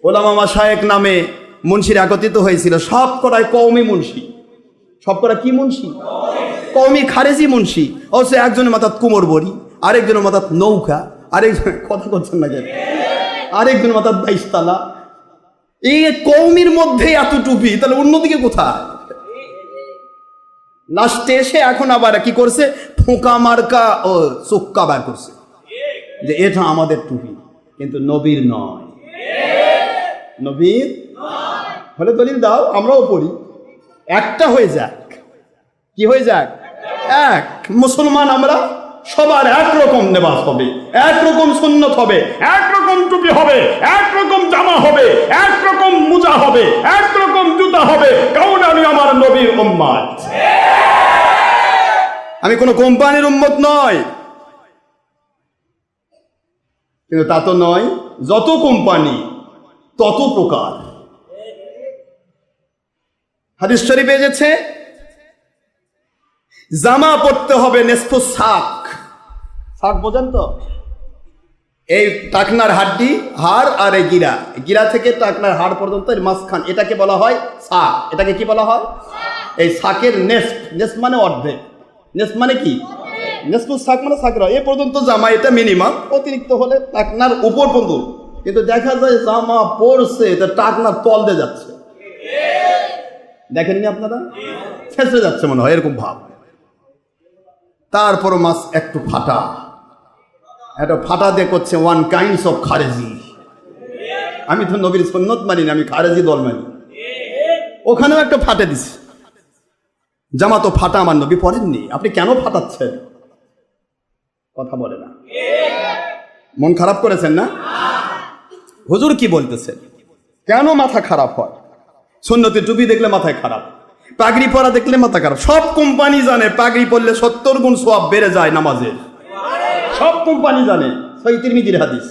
ওলামা মাশায়েখ নামে মুন্সির একত্রিত হয়েছিল, সব কটাই কওমি মুন্সি। সব কটা কি মুন্সি? কওমি খারেজি মুন্সি। অবশ্য একজনের মাথাত কোমর বড়ি, আরেকজনের মাথাত নৌকা, আরেকজন কথা করছেন না কেন, আরেকজনের মাথাত 22 তালা। এই কওমির মধ্যে এত টুপি, তাহলে অন্যদিকে কোথায়? লাস্টে এসে এখন আবার কি করছে, ফোঁকা মার্কা ও চোক্কা বার করছে যে এটা আমাদের টুপি, কিন্তু নবীর নয়। নবীর হলে দলিল দাও, আমরাও পড়ি, একটা হয়ে যাক। কি হয়ে যাক? এক মুসলমান আমরা, সবার একরকম নেবাস হবে, একরকম সুন্নত হবে, একরকম টুপি হবে, একরকম জামা হবে, একরকম মোজা হবে, একরকম জুতা হবে, কারণ আমি আমার নবীর উম্মত। আমি কোনো কোম্পানির উম্মত নয়, কিন্তু তা তো নয়, যত কোম্পানি তত প্রকার। হাদিস শরীফে এসেছে জামা পড়তে হবে নেসফু সাক। সাক বোঝেন তো? এই টাকনার হাড্ডি, হাড় আর এই গিরা, গিরা থেকে টাকনার হাড় পর্যন্ত এর মাঝখান, এটাকে বলা হয় সাক। এটাকে কি বলা হয়? এই সাকের নেসফ, নেসফ মানে অর্ধেক, নেসফ মানে কি? নেসফু সাক মানে সাকের এ পর্যন্ত জামা, এটা মিনিমাম। অতিরিক্ত হলে টাকনার উপর পর্যন্ত। কিন্তু দেখা যায় জামা পড়ছে এটা টাকনার তল দিয়ে যাচ্ছে, দেখেননি আপনারা? ছেঁচড়ে যাচ্ছে মনে হয়, এরকম ভাব। তারপর মাছ একটু ফাটা, একটা ফাটা দিয়ে করছে ওয়ান কাইন্ডস অফ খারেজি। আমি তো নবীর সুন্নত মানি না, আমি খারেজি দল মানি। ওখানেও একটা ফাটে দিছে। জামা তো ফাটা, আমার নবী পড়েননি, আপনি কেন ফাটাচ্ছেন? কথা বলে না, মন খারাপ করেছেন না? হুজুর কি বলতেছেন? কেন মাথা খারাপ হয়? সুন্নতি টুপি দেখলে মাথায় খারাপ, পাগড়ি পরা দেখলে মাথা খারাপ। সব কোম্পানি জানে পাগড়ি পরলে 70 গুণ সওয়াব বেড়ে যায় নামাজের, সব কোম্পানি জানে, সহিহ তিরমিজির হাদিস।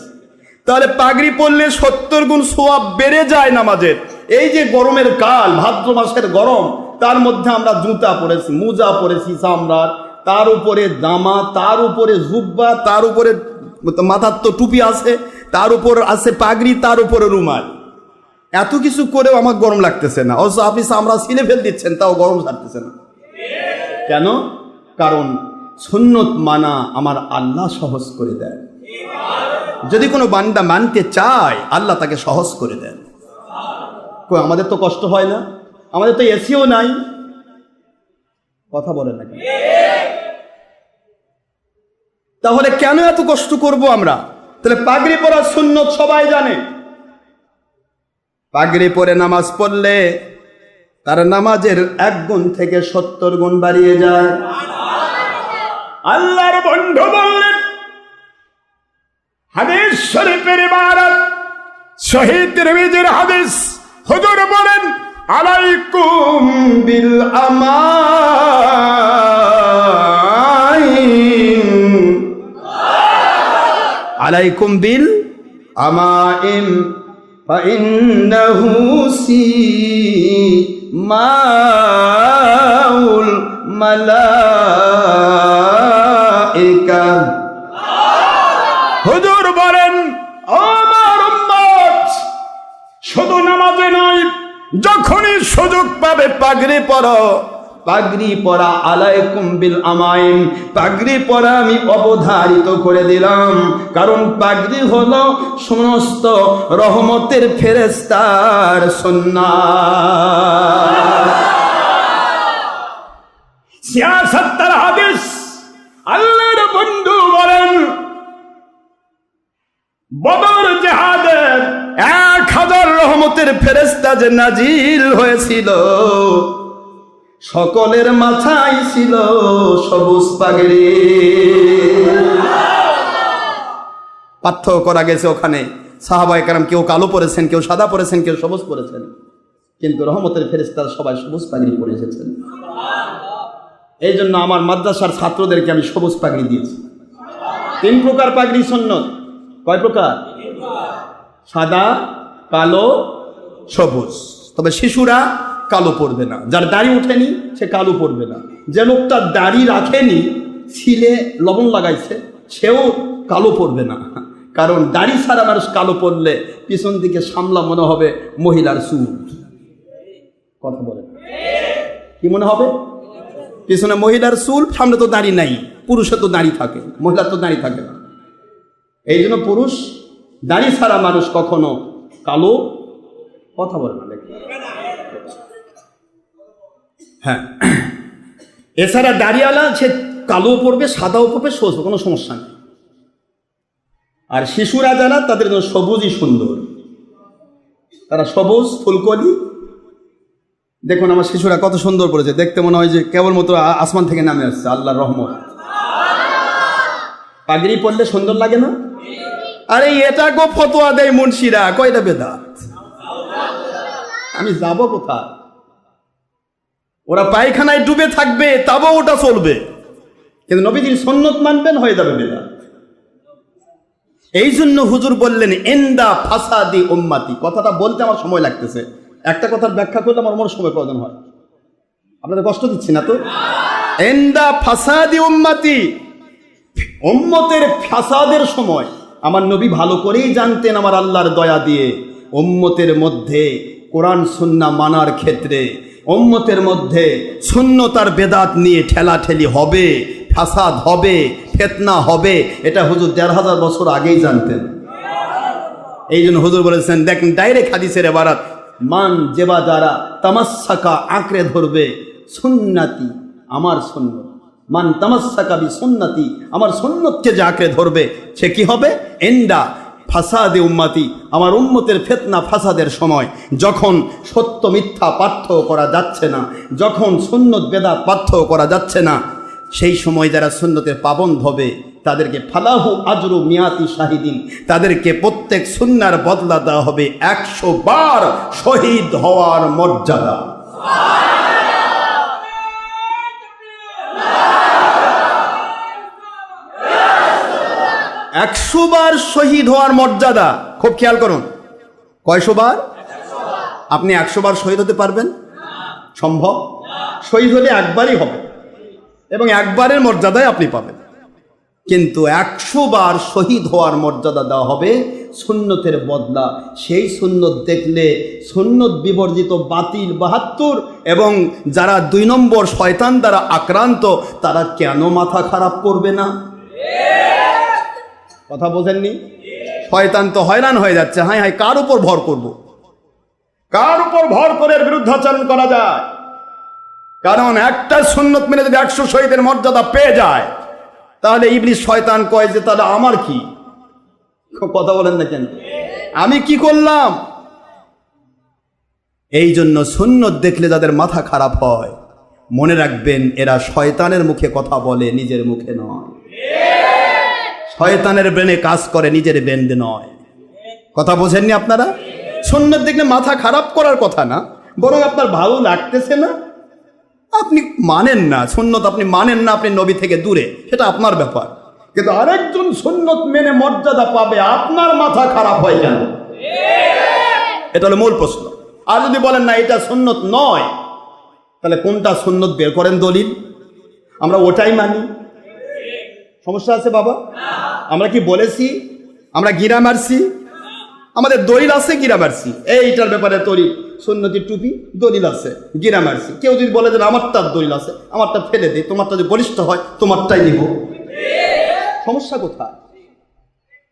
তাহলে পাগড়ি পরলে 70 গুণ সওয়াব বেড়ে যায় নামাজের। এই যে গরমের কাল, ভাদ্র মাসের গরম, তার মধ্যে আমরা জুতা পরেছি, মোজা পরেছি চামড়ার, তার উপরে জামা, তার উপরে জুব্বা, তার উপরে মাথার তো টুপি আছে, তার উপর আছে পাগড়ি, তার উপরে রুমাল। এত কিছু করেও আমার গরম লাগতেছে না, অথচ আপনি চামড়া ছিলে ফেল দিচ্ছেন, তাও গরম ছাড়তেছে না। কেন? কারণ সুন্নত মানা আমার আল্লাহ সহজ করে দেন। যদি কোনো বান্দা মানতে চায়, আল্লাহ তাকে সহজ করে দেন। আমাদের তো কষ্ট হয় না, আমাদের তো এসিও নাই। কথা বলেন না? তাহলে কেন এত কষ্ট করব আমরা? তাহলে পাগড়ি পরা সুন্নত সবাই জানে। পাগড়ি পরে নামাজ পড়লে তার নামাজের 1 গুণ থেকে 70 গুণ বাড়িয়ে যায়। আল্লাহর বন্ধু বললেন, হাদিস শরীফের ইবারত, সহিহ তিরমিজির হাদিস, হুজুর বলেন, আলাইকুম বিল আমাইম, আলাইকুম বিল আমাইম ফাইন্নাহু সিমাউল মালাইকা। হুজুর বলেন, আমার উম্মত শুধু নামাজে নয়, যখনই সুযোগ পাবে পাগড়ি পরো। পাগড়ি পরা, আলাইকুম বিল আমাইম, পাগড়ি পরা আমি অবধারিত করে দিলাম। কারণ পাগড়ি হলো সমস্ত রহমতের ফেরেশতার সুন্নাত। সিয়াসাত্তার হাদিস, আল্লাহর বন্ধু বলেন, বদর জিহাদের 1000 রহমতের ফেরেশতা যে নাজিল হয়েছিল, সকলের মাথায় ছিল সবুজ পাগড়ি। পার্থক্য করা গেছে ওখানে, সাহাবায়ে কেরাম কেউ কালো পরেছেন, কেউ সাদা পরেছেন, কেউ সবুজ পরেছেন, কিন্তু রহমতের ফেরেশতারা সবাই সবুজ পাগড়ি পরে এসেছেন। এই জন্য আমার মাদ্রাসার ছাত্রদেরকে আমি সবুজ পাগড়ি দিয়েছি। 3 প্রকার পাগড়ি সুন্নত। কয় প্রকার? সাদা, কালো, সবুজ। তবে শিশুরা কালো পরবে না, যার দাড়ি ওঠেনি সে কালো পরবে না। যে লোকটা দাড়ি রাখেনি, ছিলে লবণ লাগাইছে, সেও কালো পরবে না। কারণ দাড়ি ছাড়া মানুষ কালো পরলে পিছন দিকে সামলা মনে হবে মহিলার চুল। কথা বলে কি মনে হবে? পিছনে মহিলার চুল, সামনে তো দাড়ি নাই। পুরুষের তো দাড়ি থাকে, মহিলার তো দাড়ি থাকে না। এই জন্য পুরুষ দাড়ি ছাড়া মানুষ কখনো কালো, কথা বলে না। হ্যাঁ, এছাড়া দাড়িওয়ালা সে কালো পড়বে, সাদাও পড়বে, সবুজ, কোনো সমস্যা নেই। আর শিশুরা যারা, তাদের জন্য সবুজই সুন্দর। তারা সবুজ ফুলকলি। দেখুন আমার শিশুরা কত সুন্দর পড়েছে, দেখতে মনে হয় যে কেবলমাত্র আসমান থেকে নামে আসছে, আল্লাহর রহমত। পাগড়ি পরলে সুন্দর লাগে না? আরে এটা গো ফতোয়া দেয় মুন্সিরা, কয়টা বেদাত। আমি যাব কোথায়? ওরা পায়খানায় ডুবে থাকবে, তাও ওটা চলবে, কিন্তু নবীজির সুন্নত মানবেন, হয়ে যাবে বেদাত। এই জন্য হুজুর বললেন এন্দা ফাসাদি উম্মতি। কথাটা বলতে আমার সময় লাগতেছে, একটা কথার ব্যাখ্যা করলে আমার মনে সময় প্রয়োজন হয়। আপনাদের কষ্ট দিচ্ছি না তো? এন্দা ফাসাদি উম্মতি, উম্মতের ফাসাদের সময় আমার নবী ভালো করেই জানতেন আমার আল্লাহর দয়া দিয়ে উম্মতের মধ্যে কোরআন সুন্নাহ মানার ক্ষেত্রে উম্মতের মধ্যে সুন্নতার বেদাত নিয়ে ঠেলাঠেলি হবে, ফাসাদ হবে, ফিতনা হবে, এটা হুজুর ১৫০০ বছর আগেই জানতেন। এই জন্য হুজুর বলেছেন, দেখেন ডাইরেক্ট হাদিসের ইবারত, মান যেবা যারা তামাসসাকা, আঁকড়ে ধরবে, সুন্নতি, আমার সুন্নত, মান তামাসসাকা বি সুন্নতি, আমার সুন্নতকে যে আঁকড়ে ধরবে সে কি হবে? এন্ডা ফাসাদে উম্মতি, আমার উম্মতের ফিতনা ফাসাদের সময়, যখন সত্য মিথ্যা পার্থক্য করা যাচ্ছে না, যখন সুন্নত বেদাত পার্থক্য করা যাচ্ছে না, সেই সময় যারা সুন্নতের পাবন্দ হবে তাদেরকে ফালাহু আজরু মিয়াতি শাহিদিন, তাদেরকে প্রত্যেক সুন্নার বদলা দেওয়া হবে ১০০ বার শহীদ হওয়ার মর্যাদা। ১০০ বার শহীদ হওয়ার মর্যাদা। খুব খেয়াল করুন, কয়শো বার? আপনি ১০০ বার শহীদ হতে পারবেন? সম্ভব? শহীদ হলে একবারই হবে এবং একবারের মর্যাদায় আপনি পাবেন, কিন্তু ১০০ বার শহীদ হওয়ার মর্যাদা দেওয়া হবে সুন্নতের বদলা। সেই সুন্নত দেখলে সুন্নত বিবর্জিত বাতিল ৭২ এবং যারা ২ নম্বর শয়তান দ্বারা আক্রান্ত তারা কেন মাথা খারাপ করবে না? কথা বোঝেননি? শয়তান তো হয়রান হয়ে যাচ্ছে, হায় হায় কার উপর ভর করব? কার উপর ভর করে বিরুদ্ধাচরণ করা যায়? কারণ একটা সুন্নত মেনে যদি ১০০ শহীদের মর্যাদা পেয়ে যায়, তাহলে ইবলিস শয়তান কয় যে তাহলে আমার কি? কথা বলেন না কেন? আমি কি করলাম? এই জন্য সুন্নত দেখলে যাদের মাথা খারাপ হয়, মনে রাখবেন এরা শয়তানের মুখে কথা বলে, নিজের মুখে নয়। শয়তানের ব্রেনে কাজ করে, নিজের ব্রেনে নয়। কথা বোঝেননি আপনারা? সুন্নত দেখলে মাথা খারাপ করার কথা না, বরং আপনার ভালো লাগতেছে না, আপনি মানেন না সুন্নত, আপনি মানেন না, আপনি নবী থেকে দূরে, সেটা আপনার ব্যাপার। কিন্তু আরেকজন সুন্নত মেনে মর্যাদা পাবে, আপনার মাথা খারাপ হয় কেন? এটা হলো মূল প্রশ্ন। আর যদি বলেন না এটা সুন্নত নয়, তাহলে কোনটা সুন্নত বের করেন দলিল, আমরা ওটাই মানি। সমস্যা আছে বাবা? আমরা কি বলেছি আমরা গিরা মারছি? আমাদের দলিল আছে, গিরা মারছি। এইটার ব্যাপারে দলিল, সুন্নতি টুপি দলিল আছে, গিরা মারছি। কেউ যদি বলে যে আমারটার দলিল আছে, আমারটা ফেলে দিই, তোমারটা যদি বলিষ্ঠ হয় তোমারটাই নিব, সমস্যা কোথায়?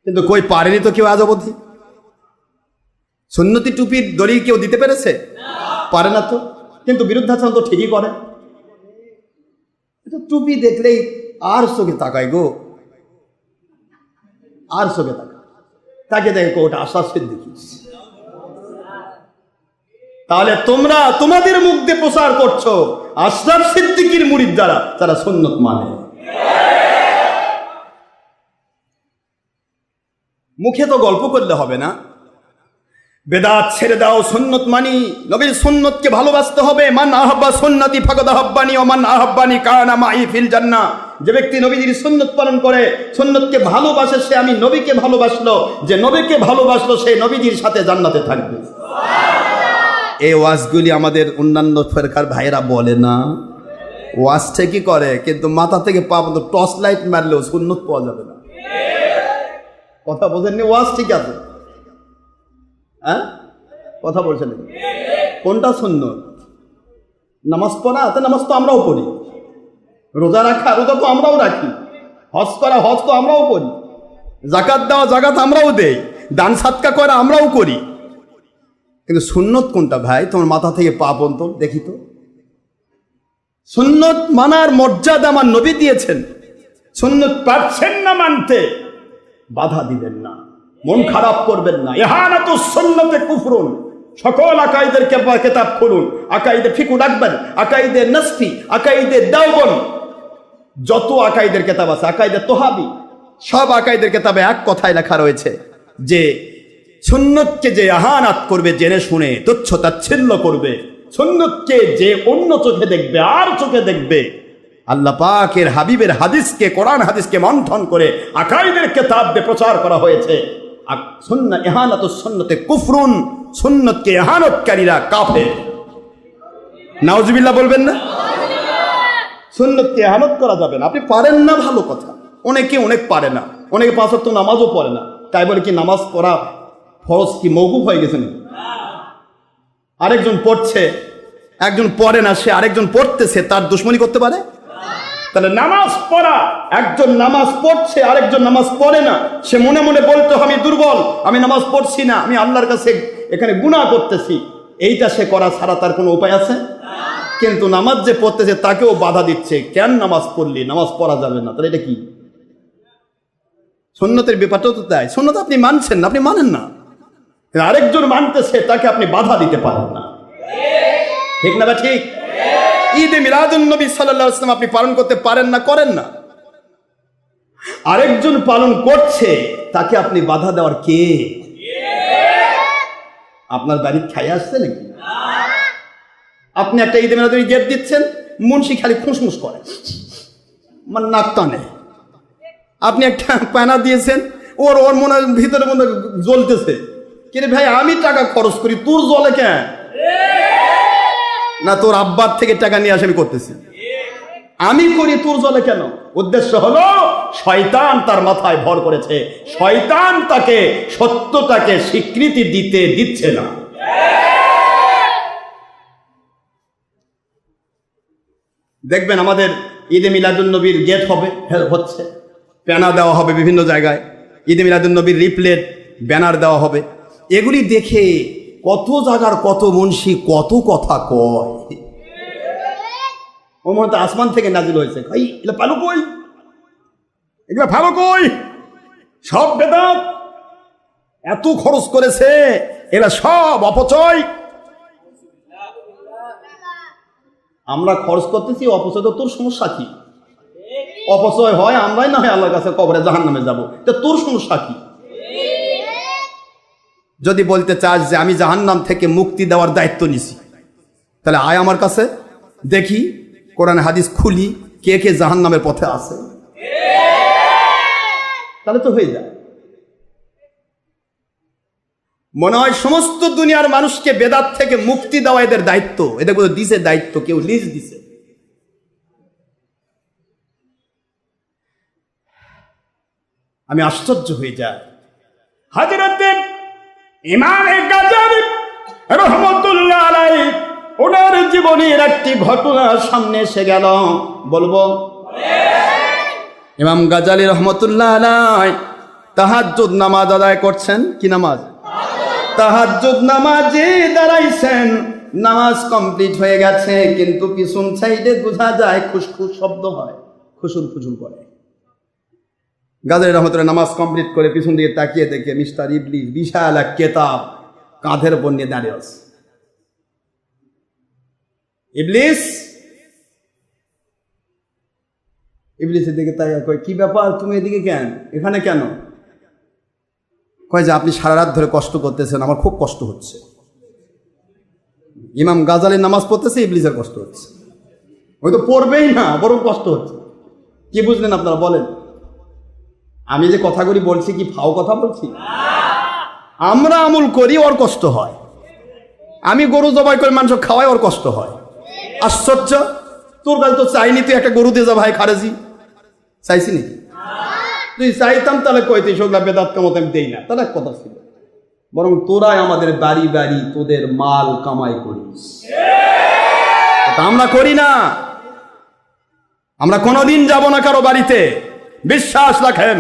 কিন্তু কই পারেনি তো কেউ আজ অবধি। সুন্নতি টুপির দলিল কেউ দিতে পেরেছে? পারে না তো, কিন্তু বিরুদ্ধাচরণ তো ঠিকই করে। টুপি দেখলেই আর চোখে তাকায় গো, আর চোখে তাকায়, তাকে দেখো ওটা আশরাফ সিদ্দিকী। তাহলে তোমরা তোমাদের মুখ দিয়ে প্রচার করছো আশরাফ সিদ্দিকীর মুরিদ দ্বারা, তারা সুন্নত মানে। মুখে তো গল্প করলে হবে না, বেদাত ছেড়ে দাও, সুন্নত মানি, নবীর সুন্নতকে ভালোবাসতে হবে। মান আহাব্বা সুন্নতি ফাকাদ আহাব্বানি ওয়া মান আহাব্বানি কানা মাই ফিল জান্নাহ। যে ব্যক্তি নবীজির সুন্নত পালন করে, সুন্নতকে ভালোবাসে, সে আমি নবীকে ভালোবাসলো, যে নবীকে ভালোবাসলো সে নবীজির সাথে জান্নাতে থাকবে। এই ওয়াজগুলি আমাদের অন্যান্য ফেরকার ভাইয়েরা বলে না, ওয়াজ ঠিকই করে, কিন্তু মাথা থেকে পা পর্যন্ত টর্চ লাইট মারলেও সুন্নত পাওয়া যাবে না। কথা বোঝেননি? ওয়াজ ঠিক আছে, হ্যাঁ কথা বলছেন, কোনটা সুন্নত? নামাজ পড়া, তো নামাজ তো আমরাও পড়ি, রোজা রাখা, রোজা তো আমরাও রাখি, হজ করা, হজ তো আমরাও করি, জাকাত দেওয়া, জাকাত আমরাও দেই, দান সাদকা করা আমরাও করি, কিন্তু সুন্নত কোনটা ভাই? তোমার মাথা থেকে পা পর্যন্ত দেখি তো। সুন্নত মানার মর্যাদা আমার নবী দিয়েছেন, সুন্নত পারছেন না মানতে, বাধা দিবেন না, মন খারাপ করবেন না। ইহানাতুস সুন্নতে কুফরুন। সকল আকাইদের কিতাব খুলুন, আকাইদে ফিকুল আকবর, আকাইদে নসফি, আকাইদে দেওবন, যত আকাইদের কিতাব আছে, আকাইদে তোহাবি, সব আকাইদের কিতাবে এক কথায় লেখা রয়েছে যে সুন্নতকে যে আহানাত করবে, জেনে শুনে তুচ্ছ তাচ্ছিল্য করবে, সুন্নতকে যে অন্য চোখে দেখবে, আর চোখে দেখবে, আল্লাহ পাকের হাবিবের হাদিসকে, কোরআন হাদিসকে মন্থন করে আকাইদের কিতাবে প্রচার করা হয়েছে। সুন্নাহ ইহানাতুস সুন্নতে কুফরুন, সুন্নতকে ইহানতকারীরা কাফের। নাউজুবিল্লাহ বলবেন না? সুন্নতকে ইহানত করা যাবে না। আপনি পারেন না, ভালো কথা। অনেকে অনেক পারে না, অনেকে 5 ওয়াক্ত নামাজও পড়ে না, তাই বলে কি নামাজ পড়া ফরজ কি মওকুফ হয়ে গেছে না? আরেকজন পড়ছে, একজন পড়ে না, সে আরেকজন পড়তেছে, তার দুশমনি করতে পারে? তাহলে নামাজ পড়া, একজন নামাজ পড়ছে আরেকজন নামাজ পড়ে না, সে মনে মনে বলতো আমি দুর্বল, আমি নামাজ পড়ছি না, আমি আল্লাহর কাছে এখানে গুনাহ করতেছি, এইটা সে করা ছাড়া তার কোনো উপায় আছে? কিন্তু নামাজ যে পড়তেছে তাকেও বাধা দিচ্ছে, কেন নামাজ পড়লি, নামাজ পড়া যাবে না। তাহলে এটা কি? সুন্নতের ব্যাপারটাও তো তাই। সুন্নত আপনি মানছেন না, আপনি মানেন না, আরেকজন মানতেছে, তাকে আপনি বাধা দিতে পারেন না। ঠিক না? বা ঠিক? ঈদে মিলাদুন নবী সাল্লাল্লাহু আলাইহি ওয়াসাল্লাম আপনি পালন করতে পারেন না, করেন না, আরেকজন পালন করছে, তাকে আপনি বাধা দেওয়ার কে? আপনার বাড়ি খাই আসছে নাকি? আপনি একটা ঈদে মিলাদুন গেট দিচ্ছেন, মুন্সি খালি খুশমুশ করে, মানে নাক টানে। আপনি একটা পানা দিয়েছেন, ওর মনে ভিতরে মনে জ্বলতেছে, কিরে ভাই আমি টাকা খরচ করি, তোর জ্বলে কেন? না, তোর আব্বার থেকে টাকা নিয়ে আসে আমি করতেছি, আমি করি, তোর জ্বলে কেন? উদ্দেশ্য হলো শয়তান তার মাথায় ভর করেছে, শয়তান তাকে সত্যটাকে স্বীকৃতি দিচ্ছে না। দেখবেন আমাদের ঈদে মিলাদুন নবীর গেট হচ্ছে, প্যানা দেওয়া হবে বিভিন্ন জায়গায়, ঈদে মিলাদুন নবীর লিফলেট, ব্যানার দেওয়া হবে। এগুলি দেখে কত জায়গার কত মুন্সি কত কথা কয়, ও মনে তো আসমান থেকে নাজিল হয়েছে, ভাই এগুলো ভালো কই, এগুলো ভালো কই, সব বেদাত, এত খরচ করেছে, এরা সব অপচয়। আমরা খরচ করতেছি, অপচয় তো তোর সমস্যা কি? অপচয় হয় আমরাই না হয় আল্লাহর কাছে কবরে জাহান্নামে যাব, তো তোর সমস্যা কি? যদি বলতে চাস যে আমি জাহান্নাম থেকে মুক্তি দেওয়ার দায়িত্ব নিছি, তাহলে আয় আমার কাছে, দেখি কোরআন হাদিস খুলি, কে কে জাহান্নামের পথে আছে, তাহলে তো হয়ে যায়। মনে হয় সমস্ত দুনিয়ার মানুষকে বেদাত থেকে মুক্তি দেওয়া এদের দায়িত্ব, এদের কোনো দিছে দায়িত্ব, কেউ লিজ দিছে। আমি আশ্চর্য হয়ে যাই। হযরত ইমাম গাজ্জালী রাহমাতুল্লাহ আলাইহি ওনার জীবনের একটি ঘটনা সামনে এসে গেল, বলবো? ইমাম গাজ্জালী রাহমাতুল্লাহ আলাইহি তাহাজ্জুদ নামাজ আদায় করছেন। কি নামাজ? তাহাজ্জুদ নামাজে দাঁড়াইছেন, নামাজ কমপ্লিট হয়ে গেছে, কিন্তু পিছন সাইডে বোঝা যায় খুশখুশ শব্দ হয়, খুশুর খুশুর করে। গাজ্জালী রহমতুল্লাহ নামাজ কমপ্লিট করে পিছন দিকে তাকিয়ে দেখে মিস্টার ইবলিস বিশাল এক কেতাব কাঁধের উপর নিয়ে দাঁড়িয়ে আছে। ইবলিসের দিকে তাই কয়, কি ব্যাপার, তুমি এদিকে কেন, এখানে কেন? কয় যে আপনি সারা রাত ধরে কষ্ট করতেছেন, আমার খুব কষ্ট হচ্ছে। ইমাম গাজ্জালী নামাজ পড়তেছে, ইবলিসের কষ্ট হচ্ছে। ওই তো পড়বেই না, বরং কষ্ট হচ্ছে। কি বুঝলেন আপনারা বলেন? আমি যে কথাগুলি বলছি কি ফাও কথা বলছি? আমরা আমল করি, ওর কষ্ট হয়। আমি গরু জবাই করে মাংস খাওয়াই, ওর কষ্ট হয়। আশ্চর্য, তোর কাছে তো চাইনি, তুই একটা গরু দিয়ে যা ভাই, খারেজি চাইছি নাকি? তুই চাইতাম তাহলে কইতে সেগুলা বেদাত কামত আমি দেই না, তাহলে এক কথা ছিল। বরং তোরাই আমাদের বাড়ি বাড়ি তোদের মাল কামাই করিস, আমরা করি না। আমরা কোনোদিন যাব না কারো বাড়িতে, বিশ্বাস রাখেন।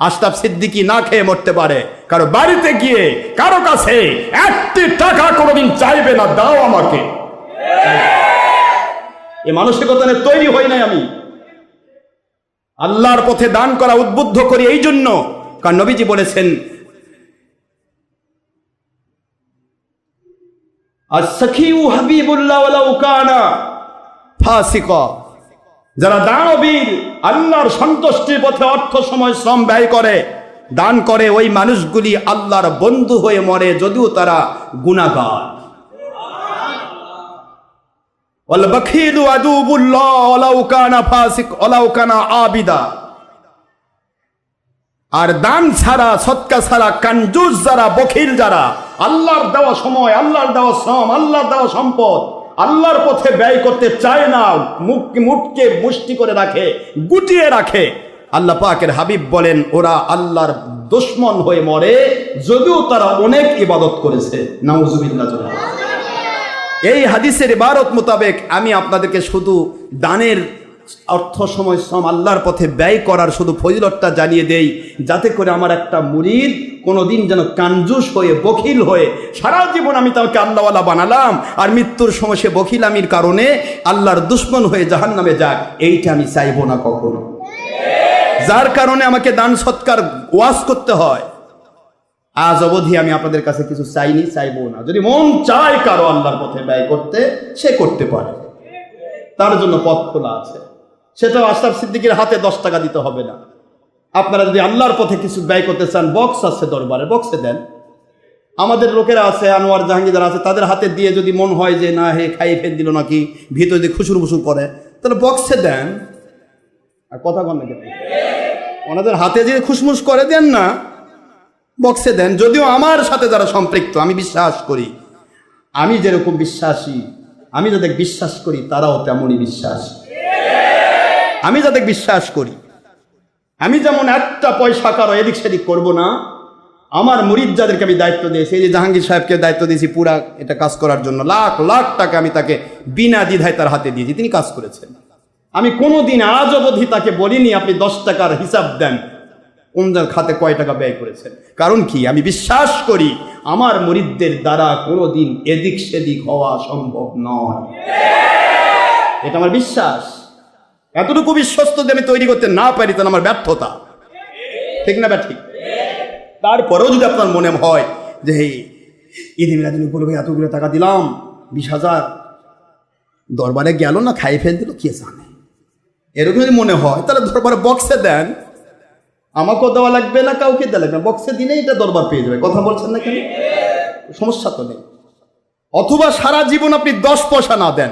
আশরাফ সিদ্দিকী না খেয়ে মরতে পারে, কারো বাড়িতে গিয়ে কারো কাছে একটি টাকা কোনোদিন চাইবে না, দাও আমাকে। এই মানসিকতা নিয়ে তৈরি হই নাই আমি। আল্লাহর পথে দান করা উদ্বুদ্ধ করি এই জন্য, কারণ নবীজি বলেছেন, আস-সাখিউ হাবিবুল্লাহ ওয়ালাউ কানা ফাসিকা যারা দানবীর আল্লাহর সন্তুষ্টির পথে অর্থ সময় শ্রম ব্যয় করে, দান করে, ওই মানুষগুলি আল্লাহর বন্ধু হয়ে মরে যদিও তারা গুনাহগার। ওয়াল বাখিলু আদুবুল্লাহ ওয়ালাউ কানা ফাসিক ওয়ালাউ কানা আবিদা। আর দান ছাড়া, সদকা ছাড়া, কানজুস যারা, বখিল যারা, আল্লাহর দেওয়া সময়, আল্লাহর দেওয়া শ্রম, আল্লাহর দেওয়া সম্পদ আল্লাহর পথে ব্যয় করতে চায় না, মুখকে মুষ্টি করে রাখে, গুটিয়ে রাখে, আল্লাহ পাকের হাবিব বলেন ওরা আল্লাহর দুশমন হয়ে মরে যদিও তারা অনেক ইবাদত করেছে। নাউজুবিল্লাহ। এই হাদিসের ইবারত মোতাবেক আমি আপনাদেরকে শুধু দানের অর্থ সময় শ্রম আল্লাহর পথে ব্যয় করার শুধু ফজিলতটা জানিয়ে দেই, যাতে করে আমার একটা মুরিদ কোনোদিন যেন কানজুস হয়ে, বখিল হয়ে, সারা জীবন আমি তাকে আল্লাহওয়ালা বানালাম আর মৃত্যুর সময় সে বখিলামির কারণে আল্লাহর দুশমন হয়ে জাহান্নামে যাক, এইটা আমি চাইবো না কখনো। যার কারণে আমাকে দান সৎকার ওয়াজ করতে হয়, আজ অবধি আমি আপনাদের কাছে কিছু চাইনি, চাইবো না। যদি মন চায় কারো আল্লাহর পথে ব্যয় করতে, সে করতে পারে, তার জন্য পথ খোলা আছে। সেটাও আশরাফ সিদ্দিকীর হাতে 10 টাকা দিতে হবে না। আপনারা যদি আল্লাহর পথে কিছু ব্যয় করতে চান, বক্স আছে দরবারে, বক্সে দেন। আমাদের লোকেরা আছে, আনোয়ার জাহাঙ্গীর আছে, তাদের হাতে দিয়ে যদি মন হয় যে না হে খাই ফেল দিল নাকি, ভিতরে যদি খুশুর মুসুর করে, তাহলে বক্সে দেন। আর কথা কন না কেন, ওনাদের হাতে যে খুশমুস করে দেন না, বক্সে দেন। যদিও আমার সাথে যারা সম্পৃক্ত, আমি বিশ্বাস করি, আমি যেরকম বিশ্বাসী, আমি যাদের বিশ্বাস করি তারাও তেমনই বিশ্বাস। আমি যাদের বিশ্বাস করি, আমি যেমন একটা পয়সা কারো এদিক সেদিক করবো না। আমার মুরিদ যাদেরকে আমি দায়িত্ব দিয়েছি, এই যে জাহাঙ্গীর সাহেবকে দায়িত্ব দিয়েছি পুরা এটা কাজ করার জন্য, লাখ লাখ টাকা আমি তাকে বিনা দ্বিধায় তার হাতে দিয়েছি, তিনি কাজ করেছেন। আমি কোনোদিন আজ অবধি তাকে বলিনি আপনি 10 টাকার হিসাব দেন কোন খাতে কয় টাকা ব্যয় করেছেন। কারণ কি, আমি বিশ্বাস করি আমার মুরিদদের দ্বারা কোনোদিন এদিক সেদিক হওয়া সম্ভব নয়, এটা আমার বিশ্বাস। এতটুকু বিশ্বস্ত যে আমি তৈরি করতে না পারি তাহলে আমার ব্যর্থতা, ঠিক না ঠিক? তারপরেও যদি আপনার মনে হয় যে ঈদ মিলাদুন উপলক্ষে এতগুলো টাকা দিলাম, 20,000 দরবারে গেল না, খাই ফেল দিল, কে জানে, এরকম যদি মনে হয় তাহলে দরবারে বক্সে দেন। আমাকেও দেওয়া লাগবে না, কাউকে দেওয়া লাগবে না, বক্সে দিলেই এটা দরবার পেয়ে যাবে। কথা বলছেন না কেন? সমস্যা তো নেই। অথবা সারা জীবন আপনি 10 পয়সা না দেন,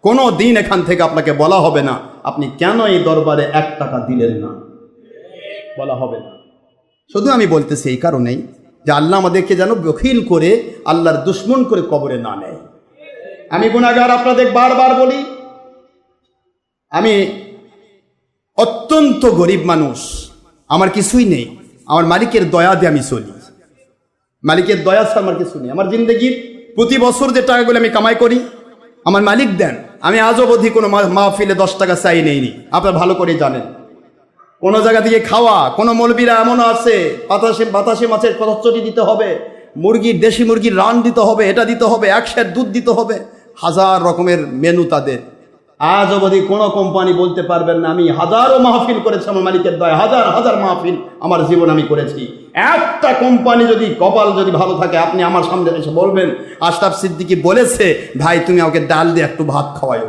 কোনো দিন এখান থেকে আপনাকে বলা হবে না আপনি কেন এই দরবারে 1 টাকা দিলেন না, বলা হবে না। শুধু আমি বলতেছি এই কারণেই যে আল্লাহ আমাদেরকে যেন বখিল করে, আল্লাহর দুশমন করে কবরে না নেয়। আমি গুনাহগার, আপনাদের বারবার বলি, আমি অত্যন্ত গরিব মানুষ, আমার কিছুই নেই, আমার মালিকের দয়া দিয়ে আমি চলি। মালিকের দয়া ছাড়া আমার কিছু নেই। আমার জিন্দগির প্রতি বছর যে টাকাগুলো আমি কামাই করি আমার মালিক দেন। আমি আজ অবধি কোনো মাহফিলে 10 টাকা চাই নেইনি, আপনারা ভালো করে জানেন। কোনো জায়গা থেকে খাওয়া, কোনো মৌলবীরা এমনও আছে বাতাসে মাছের কচুরি দিতে হবে, দেশি মুরগির রান দিতে হবে, এটা দিতে হবে, 1 সের দুধ দিতে হবে, 1000 রকমের মেনু তাদের। আজ অবধি কোনো কোম্পানি বলতে পারবেন না আমি হাজারো মাহফিল করেছি, আমার মালিকের দয়া হাজার হাজার মাহফিল আমার জীবন আমি করেছি। একটা কোম্পানি যদি কপাল যদি ভালো থাকে, আপনি আমার সামনে এসে বলবেন আশরাফ সিদ্দিকী বলেছে ভাই তুমি আমাকে ডাল দিয়ে একটু ভাত খাওয়াও,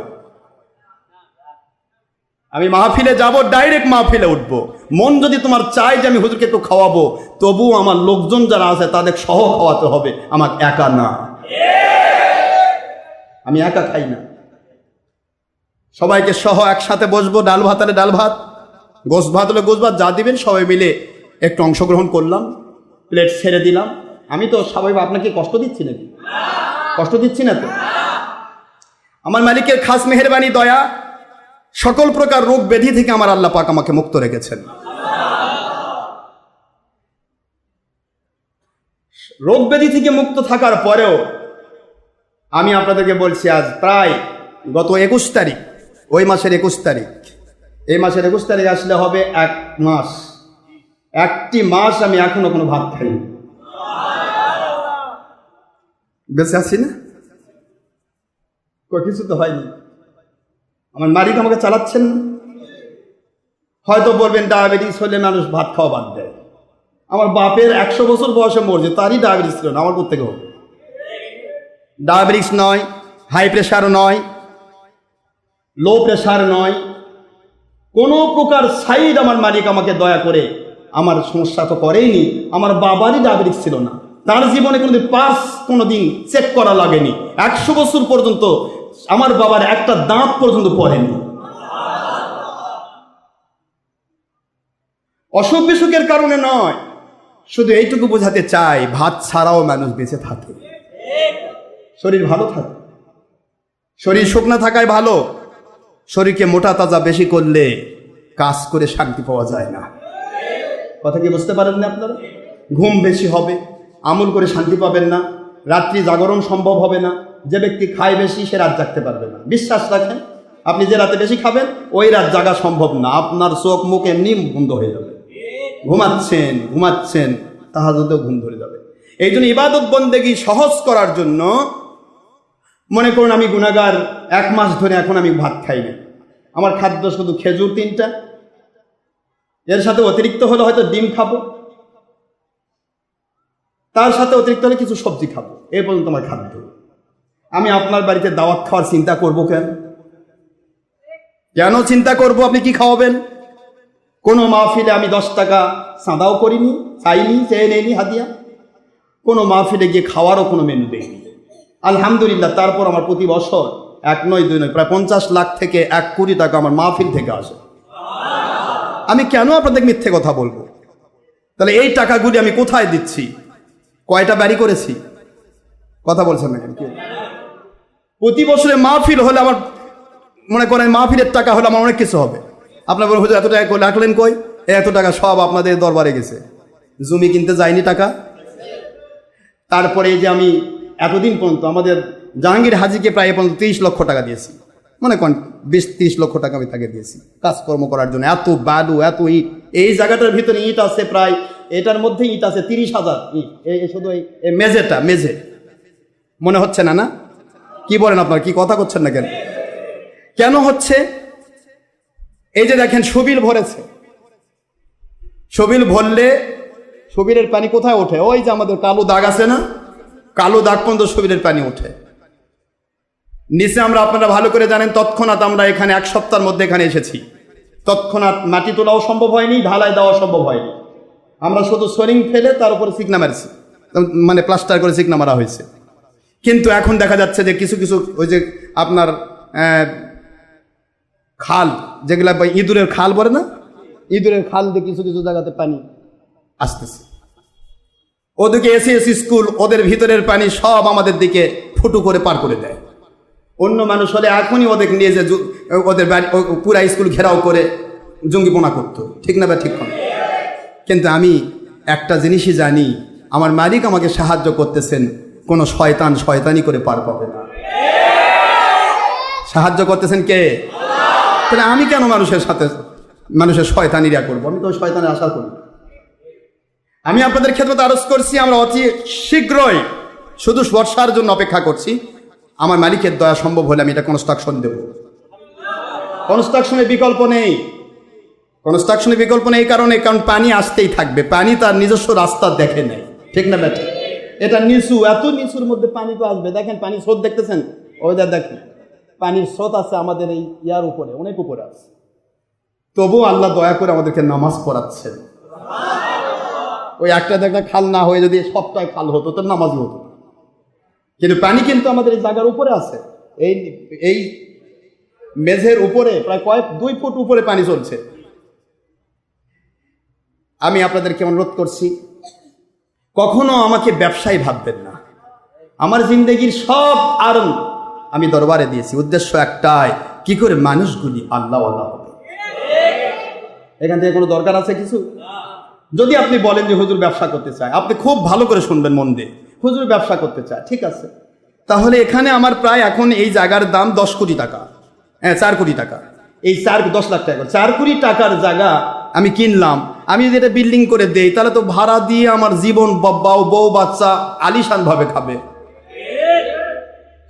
আমি মাহফিলে যাব, ডাইরেক্ট মাহফিলে উঠবো। মন যদি তোমার চাই যে আমি হুজুরকে একটু খাওয়াবো, তবু আমার লোকজন যারা আছে তাদের সহ খাওয়াতে হবে, আমার একা না, আমি একা খাই না। সবাইকে সহ একসাথে বসবো, ডাল ভাত হলে ডাল ভাত, গোশ ভাত হলে গোশ ভাত, যা দিবেন সবাই মিলে একটু অংশগ্রহণ করলাম, প্লেট ছেড়ে দিলাম। আমি তো সবাই আপনাকে কষ্ট দিচ্ছি নাকি? কষ্ট দিচ্ছি না তো? আমার মালিকের খাস মেহেরবানি দয়া, সকল প্রকার রোগ ব্যাধি থেকে আমার আল্লাহ পাক আমাকে মুক্ত রেখেছেন। রোগ ব্যাধি থেকে মুক্ত থাকার পরেও আমি আপনাদেরকে বলছি, আজ প্রায় গত 21 তারিখ, ওই মাসের 21 তারিখ, এই মাসের 21 তারিখ আসলে হবে 1 মাস। 1টি মাস আমি এখনো কোনো ভাত খাইনি, বেঁচে আছি না, কিছু তো হয়নি। আমার মালিক আমাকে চালাচ্ছেন। হয়তো বলবেন ডায়াবেটিস হলে মানুষ ভাত খাওয়া বাদ দেয়। আমার বাপের 100 বছর বয়সে মরছে, তারই ডায়াবেটিস ছিল না, আমার কোত্থেকে হবে? ডায়াবেটিস নয়, হাই প্রেশার নয়, লো প্রেশার নয়, কোনো প্রকার সাইড আমার মালিক আমাকে দয়া করে আমার সমস্যা তো করেইনি। আমার বাবারই ডায়াবেটিস ছিল না, তার জীবনে কোনোদিন পার্স কোনোদিন চেক করা লাগেনি। 100 বছর পর্যন্ত আমার বাবার একটা দাঁত পর্যন্ত পড়েনি। অসুখ বিসুখের কারণে নয়, শুধু এইটুকু বোঝাতে চাই ভাত ছাড়াও মানুষ বেঁচে থাকে, শরীর ভালো থাকে। শরীর শুকনা থাকায় ভালো, শরীরকে মোটা তাজা বেশি করলে কাজ করে শান্তি পাওয়া যায় না। কথা কি বুঝতে পারেন না আপনারা? ঘুম বেশি হবে, আমল করে শান্তি পাবেন না, রাত্রি জাগরণ সম্ভব হবে না। যে ব্যক্তি খায় বেশি সে রাত জাগতে পারবে না। বিশ্বাস রাখেন, আপনি যে রাতে বেশি খাবেন ওই রাত জাগা সম্ভব না। আপনার চোখ মুখ এমনি বন্ধ হয়ে যাবে, ঘুমাচ্ছেন তাহাজ্জুদেও ঘুম ধরে যাবে। এই জন্য ইবাদত বন্দেগী সহজ করার জন্য, মনে করুন আমি গুনাহগার, 1 মাস ধরে এখন আমি ভাত খাই না, আমার খাদ্য শুধু খেজুর 3টা, এর সাথে অতিরিক্ত হলে হয়তো ডিম খাবো, তার সাথে অতিরিক্ত হলে কিছু সবজি খাবো, এই পর্যন্ত আমার খাদ্য। আমি আপনার বাড়িতে দাওয়াত খাওয়ার চিন্তা করব কেন চিন্তা করব? আপনি কি খাওয়াবেন? কোনো মাহফিলে আমি 10 টাকা চাঁদাও করিনি, চাইনি, চেয়ে নেইনি হাদিয়া। কোনো মাহফিলে গিয়ে খাওয়ারও কোনো মেনু দেয়নি, আলহামদুলিল্লাহ। তারপর আমার প্রতি বছর 1 নয় 2 নয় প্রায় 50 লাখ থেকে 1 কোটি টাকা আমার মাহফিল থেকে আসে। আমি কেন আপনাদের মিথ্যে কথা বলবো? তাহলে এই টাকাগুলি আমি কোথায় দিচ্ছি? কয়টা বাড়ি করেছি? কথা বলছেন না কেন? প্রতি বছরে মাহফিল হলে আমার মনে করেন মাহফিলের টাকা হলে আমার অনেক কিছু হবে। আপনার বলে হুজুর এত টাকা রাখলেন কই? এত টাকা সব আপনাদের দরবারে গেছে, জমি কিনতে যায়নি টাকা। তারপরে এই যে আমি এতদিন পর্যন্ত আমাদের জাহাঙ্গীর হাজিকে প্রায় এ পর্যন্ত 30 লক্ষ টাকা দিয়েছি, মনে করেন 20-30 লক্ষ টাকা আমি তাকে দিয়েছি কাজকর্ম করার জন্য। এত বালু, এত ইট, এই জায়গাটার ভিতরে ইট আছে প্রায়, এটার মধ্যে ইট আছে 30,000 ইট। শুধু এই মেঝে মনে হচ্ছে না? না কি বলেন আপনারা? কি কথা করছেন না কেন? কেন হচ্ছে? এই যে দেখেন সবিল ভরেছে, সবিল ভরলে সবিলের পানি কোথায় ওঠে? ওই যে আমাদের কালো দাগ আছে না, কালো দাগ পর্যন্ত সবিলের পানি ওঠে নিচে। আমরা আপনারা ভালো করে জানেন, তৎক্ষণাৎ আমরা এখানে 1 সপ্তাহের মধ্যে এখানে এসেছি, তৎক্ষণাৎ মাটি তোলাও সম্ভব হয়নি, ঢালাই দেওয়া সম্ভব হয়নি। আমরা শুধু সোরিং ফেলে তার উপরে চিকনা মারছি, মানে প্লাস্টার করে চিকনা মারা হয়েছে। কিন্তু এখন দেখা যাচ্ছে যে কিছু কিছু ওই যে আপনার খাল, যেগুলা ইঁদুরের খাল বলে না, ইঁদুরের খাল দিয়ে কিছু কিছু জায়গাতে পানি আসতেছে। ওদিকে এসি স্কুল, ওদের ভিতরের পানি সব আমাদের দিকে ফুটু করে পার করে দেয়। অন্য মানুষ হলে এখনই ওদের নিয়ে যে ওদের বাড়ি পুরা স্কুল ঘেরাও করে জঙ্গিপনা করতো, ঠিক না? বা ঠিক না? কিন্তু আমি একটা জিনিসই জানি, আমার মালিক আমাকে সাহায্য করতেছেন, কোনো শয়তানি করে পার পাবে না। সাহায্য করতেছেন কে? তাহলে আমি কেন মানুষের শয়তানিরা করবো? আমি তো শয়তানের আশা করি। আমি আপনাদের ক্ষেত্রে আরজ করছি, আমরা অতি শীঘ্রই শুধু বর্ষার জন্য অপেক্ষা করছি। আমার মালিকের দয়া সম্ভব হলে আমি এটা কনস্ট্রাকশন দেব। কনস্ট্রাকশনের বিকল্প নেই, কারণ পানি আসতেই থাকবে। পানি তার নিজস্ব রাস্তা দেখে নেয়, ঠিক না বেটা? এটা নিচু, এত নিচুর মধ্যে পানি তো আসবে। দেখেন পানির স্রোত দেখতেছেন, ওইটা দেখেন পানির স্রোত আছে আমাদের এই ইয়ার উপরে, অনেক উপরে আছে। তবুও আল্লাহ দয়া করে আমাদেরকে নামাজ পড়াচ্ছেন। ওই একটা খাল না হয়ে যদি সবটাই খাল হতো তো নামাজ হতো। কিন্তু পানি কিন্তু আমাদের এই জায়গার উপরে আছে, এই মেঝের উপরে প্রায় 2 ফুট উপরে পানি চলছে। আমি আপনাদেরকে অনুরোধ করছি, কখনো আমাকে ব্যবসায়ী ভাববেন না। আমার জিন্দেগির সব আরম আমি দরবারে দিয়েছি, উদ্দেশ্য একটাই, কি করে মানুষগুলি আল্লাহওয়ালা হবে। এখান থেকে কোনো দরকার আছে কিছু? যদি আপনি বলেন যে হুজুর ব্যবসা করতে চায়, আপনি খুব ভালো করে শুনবেন মন দিয়ে, হুজুর ব্যবসা করতে চায়, ঠিক আছে, তাহলে এখানে আমার প্রায় এখন এই জায়গার দাম 10 কোটি টাকা, 4 কোটি টাকা, এই 10 লাখ টাকা, 4 কোটি টাকার জায়গা আমি কিনলাম। আমি যদি এটা বিল্ডিং করে দেই তাহলে তো ভাড়া দিয়ে আমার জীবন বউ বাচ্চা আলিশান ভাবে খাবে।